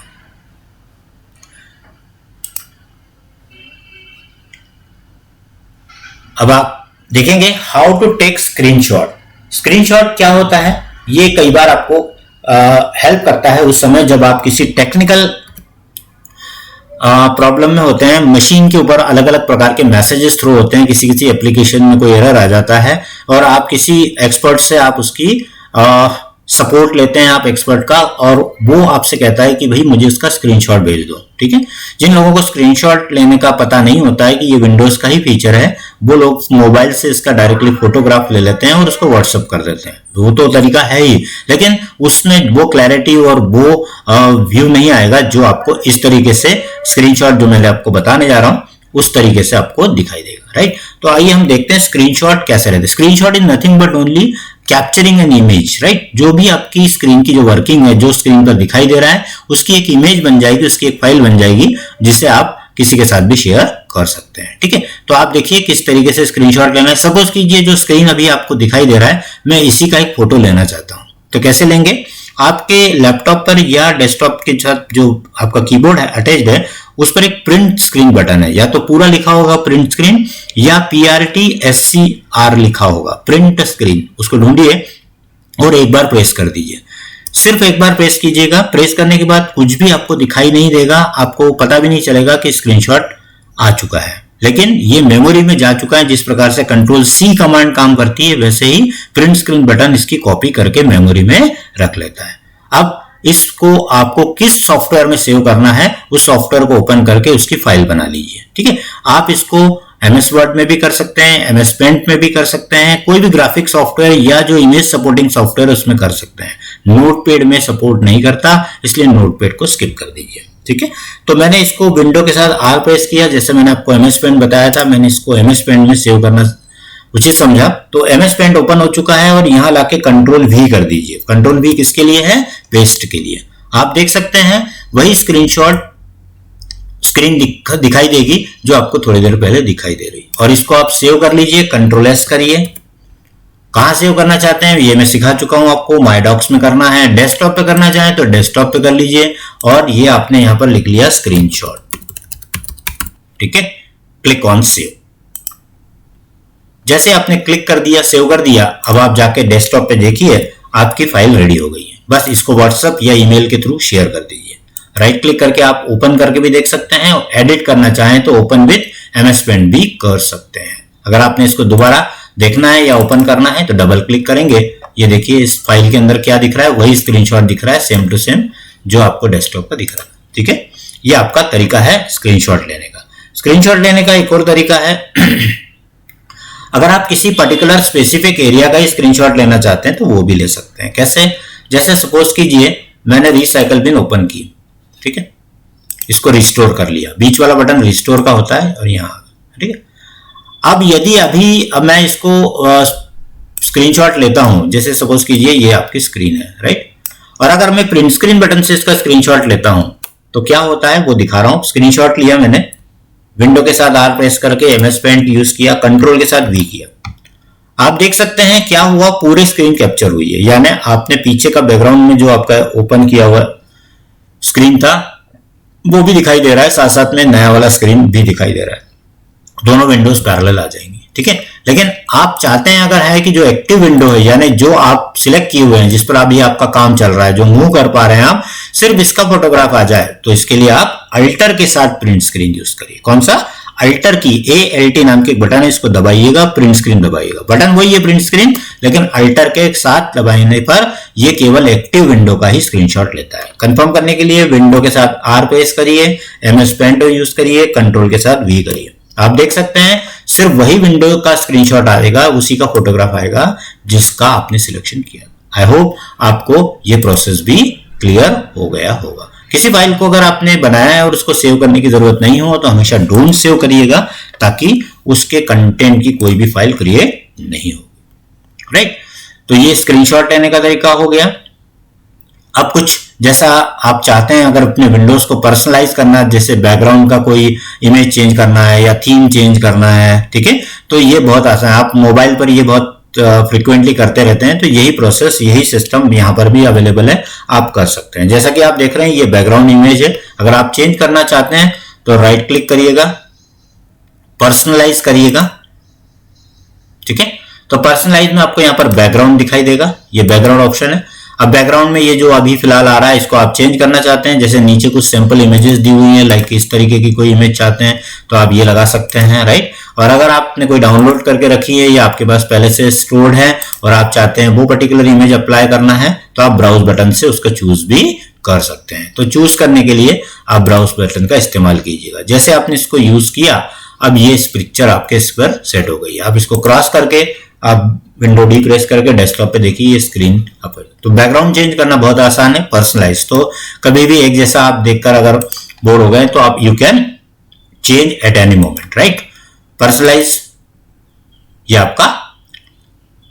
अब आप देखेंगे how to take screenshot. Screenshot क्या होता है? ये कई बार आपको हेल्प करता है उस समय जब आप किसी टेक्निकल प्रॉब्लम में होते हैं। मशीन के ऊपर अलग अलग प्रकार के मैसेजेस थ्रो होते हैं, किसी किसी एप्लीकेशन में कोई एरर आ जाता है और आप किसी एक्सपर्ट से आप उसकी सपोर्ट लेते हैं, आप एक्सपर्ट का, और वो आपसे कहता है कि भाई मुझे इसका स्क्रीनशॉट भेज दो, ठीक है। जिन लोगों को स्क्रीनशॉट लेने का पता नहीं होता है कि ये विंडोज का ही फीचर है, वो लोग मोबाइल से इसका डायरेक्टली फोटोग्राफ ले लेते हैं और उसको व्हाट्सएप कर देते हैं। वो तो तरीका है ही, लेकिन उसमें वो क्लैरिटी और वो व्यू नहीं आएगा जो आपको इस तरीके से स्क्रीनशॉट जो मैं आपको बताने जा रहा हूं उस तरीके से आपको दिखाई देगा, राइट। तो आइए हम देखते हैं स्क्रीनशॉट कैसे रहते हैं। Screenshot is nothing but only capturing an image, right. जो भी आपकी स्क्रीन की जो वर्किंग है, जो स्क्रीन पर दिखाई दे रहा है, उसकी एक इमेज बन जाएगी, उसकी एक फाइल बन जाएगी जिसे आप किसी के साथ भी शेयर कर सकते हैं, ठीक है। तो आप देखिए किस तरीके से स्क्रीनशॉट लेना है। सपोज कीजिए जो स्क्रीन अभी आपको दिखाई दे रहा है, मैं इसी का एक फोटो लेना चाहता हूं, तो कैसे लेंगे? आपके लैपटॉप पर या डेस्कटॉप के साथ जो आपका कीबोर्ड है अटैच्ड है, उस पर एक प्रिंट स्क्रीन बटन है, या तो पूरा लिखा होगा प्रिंट स्क्रीन या PRTSCR लिखा होगा प्रिंट स्क्रीन। उसको ढूंढिए और एक बार प्रेस कर दीजिए। सिर्फ एक बार प्रेस कीजिएगा। प्रेस करने के बाद कुछ भी आपको दिखाई नहीं देगा, आपको पता भी नहीं चलेगा कि स्क्रीनशॉट आ चुका है, लेकिन ये मेमोरी में जा चुका है। जिस प्रकार से Ctrl+C कमांड काम करती है, वैसे ही प्रिंट स्क्रीन बटन इसकी कॉपी करके मेमोरी में रख लेता है। अब इसको आपको किस सॉफ्टवेयर में सेव करना है, उस सॉफ्टवेयर को ओपन करके उसकी फाइल बना लीजिए, ठीक है। आप इसको MS वर्ड में भी कर सकते हैं, MS पेंट में भी कर सकते हैं, कोई भी ग्राफिक सॉफ्टवेयर या जो इमेज सपोर्टिंग सॉफ्टवेयर उसमें कर सकते हैं। नोटपैड में सपोर्ट नहीं करता, इसलिए नोटपैड को स्किप कर दीजिए, ठीक है। तो मैंने इसको विंडो के साथ R प्रेस किया, जैसे मैंने आपको MS पेंट बताया था, मैंने इसको MS पेंट में सेव करना उचित समझा। तो एमएस पेंट ओपन हो चुका है और यहां लाके कंट्रोल वी कर दीजिए। कंट्रोल वी किसके लिए है? पेस्ट के लिए। आप देख सकते हैं वही स्क्रीन दिखाई देगी जो आपको थोड़ी देर पहले दिखाई दे रही। और इसको आप सेव कर लीजिए, कंट्रोल एस करिए। कहां सेव करना चाहते हैं ये मैं सिखा चुका हूं आपको, माई डॉक्स में करना है। डेस्कटॉप पे करना चाहें तो डेस्कटॉप पे कर लीजिए और ये आपने यहां पर लिख लिया स्क्रीनशॉट। ठीक है, क्लिक ऑन सेव। जैसे आपने क्लिक कर दिया, सेव कर दिया, अब आप जाके डेस्कटॉप पे देखिए आपकी फाइल रेडी हो गई है। बस इसको व्हाट्सएप या ईमेल के थ्रू शेयर कर दीजिए। राइट क्लिक करके आप ओपन करके भी देख सकते हैं और एडिट करना चाहें तो ओपन विद एमएस पेंट भी कर सकते हैं। अगर आपने इसको दोबारा देखना है या ओपन करना है तो डबल क्लिक करेंगे। ये देखिए इस फाइल के अंदर क्या दिख रहा है, वही स्क्रीनशॉट दिख रहा है, सेम टू सेम जो आपको डेस्कटॉप पर दिख रहा है। ठीक है, ये आपका तरीका है स्क्रीनशॉट लेने का। स्क्रीनशॉट लेने का एक और तरीका है अगर आप किसी पर्टिकुलर स्पेसिफिक एरिया का ही स्क्रीनशॉट लेना चाहते हैं तो वो भी ले सकते हैं। कैसे? जैसे सपोज कीजिए मैंने रिसाइकल बिन ओपन की, ठीक है, इसको रिस्टोर कर लिया, बीच वाला बटन रिस्टोर का होता है और यहां, ठीक है। अब यदि अब मैं इसको स्क्रीनशॉट लेता हूं, जैसे सपोज कीजिए ये आपकी स्क्रीन है, राइट, और अगर मैं प्रिंट स्क्रीन बटन से इसका स्क्रीनशॉट लेता हूं तो क्या होता है वो दिखा रहा हूं। स्क्रीनशॉट लिया मैंने, विंडो के साथ आर प्रेस करके एमएस पेंट यूज किया, कंट्रोल के साथ वी किया। आप देख सकते हैं क्या हुआ, पूरी स्क्रीन कैप्चर हुई है। यानी आपने पीछे का बैकग्राउंड में जो आपका ओपन किया हुआ स्क्रीन था वो भी दिखाई दे रहा है, साथ साथ में नया वाला स्क्रीन भी दिखाई दे रहा है, दोनों विंडोज पैरेलल आ जाएंगी। ठीक है, लेकिन आप चाहते हैं अगर है कि जो एक्टिव विंडो है यानी जो आप सिलेक्ट किए हुए हैं, जिस पर अभी आपका काम चल रहा है, जो मूव कर पा रहे हैं आप, सिर्फ इसका फोटोग्राफ आ जाए, तो इसके लिए आप अल्टर के साथ प्रिंट स्क्रीन यूज करिए। कौन सा? अल्टर की, ALT नाम की एक बटन है, इसको दबाइएगा, प्रिंट स्क्रीन दबाइएगा। बटन वही है प्रिंट स्क्रीन, लेकिन अल्टर के साथ दबाने पर ये केवल एक्टिव विंडो का ही स्क्रीनशॉट लेता है। कंफर्म करने के लिए विंडो के साथ आर प्रेस करिए, एमएस पेंट यूज करिए, कंट्रोल के साथ वी करिए। आप देख सकते हैं सिर्फ वही विंडो का स्क्रीनशॉट आएगा, उसी का फोटोग्राफ आएगा जिसका आपने सिलेक्शन किया। आई होप आपको ये प्रोसेस भी क्लियर हो गया होगा। किसी फाइल को अगर आपने बनाया है और उसको सेव करने की जरूरत नहीं हो तो हमेशा डोंट सेव करिएगा, ताकि उसके कंटेंट की कोई भी फाइल क्रिएट नहीं हो। राइट, तो ये स्क्रीनशॉट लेने का तरीका हो गया। अब कुछ जैसा आप चाहते हैं अगर अपने विंडोज को पर्सनलाइज करना है, जैसे बैकग्राउंड का कोई इमेज चेंज करना है या थीम चेंज करना है, ठीक है, तो ये बहुत आसान है। आप मोबाइल पर ये बहुत फ्रिक्वेंटली करते रहते हैं, तो यही प्रोसेस, यही सिस्टम यहाँ पर भी अवेलेबल है, आप कर सकते हैं। जैसा कि आप देख रहे हैं ये बैकग्राउंड इमेज है, अगर आप चेंज करना चाहते हैं तो राइट क्लिक करिएगा, पर्सनलाइज करिएगा। ठीक है, तो पर्सनलाइज में आपको यहाँ पर बैकग्राउंड दिखाई देगा, ये बैकग्राउंड ऑप्शन है। अब बैकग्राउंड में ये जो अभी फिलहाल आ रहा है इसको आप चेंज करना चाहते हैं, जैसे नीचे कुछ सैंपल इमेजेस दी हुई हैं, लाइक इस तरीके की कोई इमेज चाहते हैं तो आप ये लगा सकते हैं, राइट। और अगर आपने कोई डाउनलोड करके रखी है या आपके पास पहले से स्टोर्ड है और आप चाहते हैं वो पर्टिकुलर इमेज अप्लाई करना है तो आप ब्राउज बटन से उसका चूज भी कर सकते हैं। तो चूज करने के लिए आप ब्राउज बटन का इस्तेमाल कीजिएगा। जैसे आपने इसको यूज किया, अब ये इस पिक्चर आपके इस पर सेट हो गई है। आप इसको क्रॉस करके आप विंडो डी प्रेस करके डेस्कटॉप पे देखिए ये स्क्रीन अप। तो बैकग्राउंड चेंज करना बहुत आसान है, पर्सनलाइज। तो कभी भी एक जैसा आप देखकर अगर बोर हो गए तो आप you can change at any moment, right. Personalise ये आपका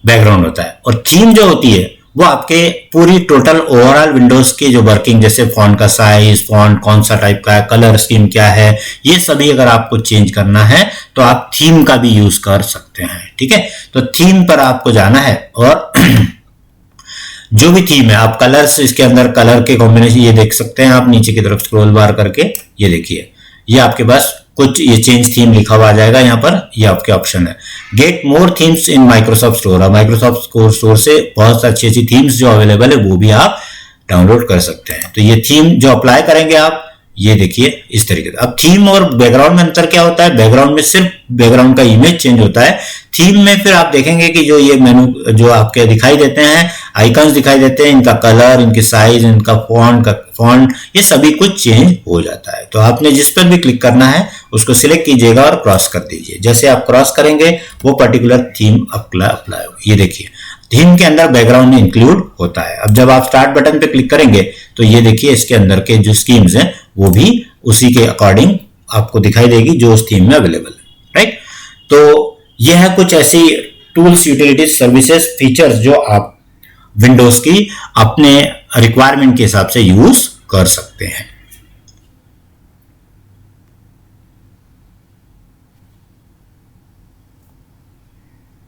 बैकग्राउंड होता है। और थीम जो होती है वो आपके पूरी टोटल ओवरऑल विंडोज की जो वर्किंग, जैसे फॉन्ट का साइज, फॉन्ट कौन सा टाइप का है, कलर स्कीम क्या है, ये सभी अगर आपको चेंज करना है तो आप थीम का भी यूज कर सकते हैं। ठीक है, तो थीम पर आपको जाना है और जो भी थीम है आप कलर्स, इसके अंदर कलर के कॉम्बिनेशन ये देख सकते हैं आप नीचे की तरफ स्क्रॉल बार करके, ये देखिए ये आपके पास कुछ ये चेंज थीम लिखा हुआ आ जाएगा यहाँ पर, ये आपके ऑप्शन है। Get more themes in Microsoft store, और माइक्रोसॉफ्ट स्टोर से बहुत अच्छी अच्छी थीम्स जो अवेलेबल है वो भी आप डाउनलोड कर सकते हैं। तो ये थीम जो अप्लाई करेंगे आप, ये देखिए इस तरीके से। अब थीम और बैकग्राउंड में अंतर क्या होता है? बैकग्राउंड में सिर्फ बैकग्राउंड का इमेज चेंज होता है, थीम में फिर आप देखेंगे कि जो ये मेनू जो आपके दिखाई देते हैं, आइकन्स दिखाई देते हैं, इनका कलर, इनकी साइज, इनका फॉन्ट, ये सभी कुछ चेंज हो जाता है। तो आपने जिस पर भी क्लिक करना है उसको सिलेक्ट कीजिएगा और क्रॉस कर दीजिए। जैसे आप क्रॉस करेंगे वो पर्टिकुलर थीम अप्लाई होगी। ये देखिए थीम के अंदर बैकग्राउंड इंक्लूड होता है। अब जब आप स्टार्ट बटन पे क्लिक करेंगे तो ये देखिए इसके अंदर के जो स्कीम्स हैं वो भी उसी के अकॉर्डिंग आपको दिखाई देगी जो उस थीम में अवेलेबल है, राइट। तो यह है कुछ ऐसी टूल्स, यूटिलिटीज, सर्विसेज, फीचर्स जो आप विंडोज की अपने रिक्वायरमेंट के हिसाब से यूज कर सकते हैं।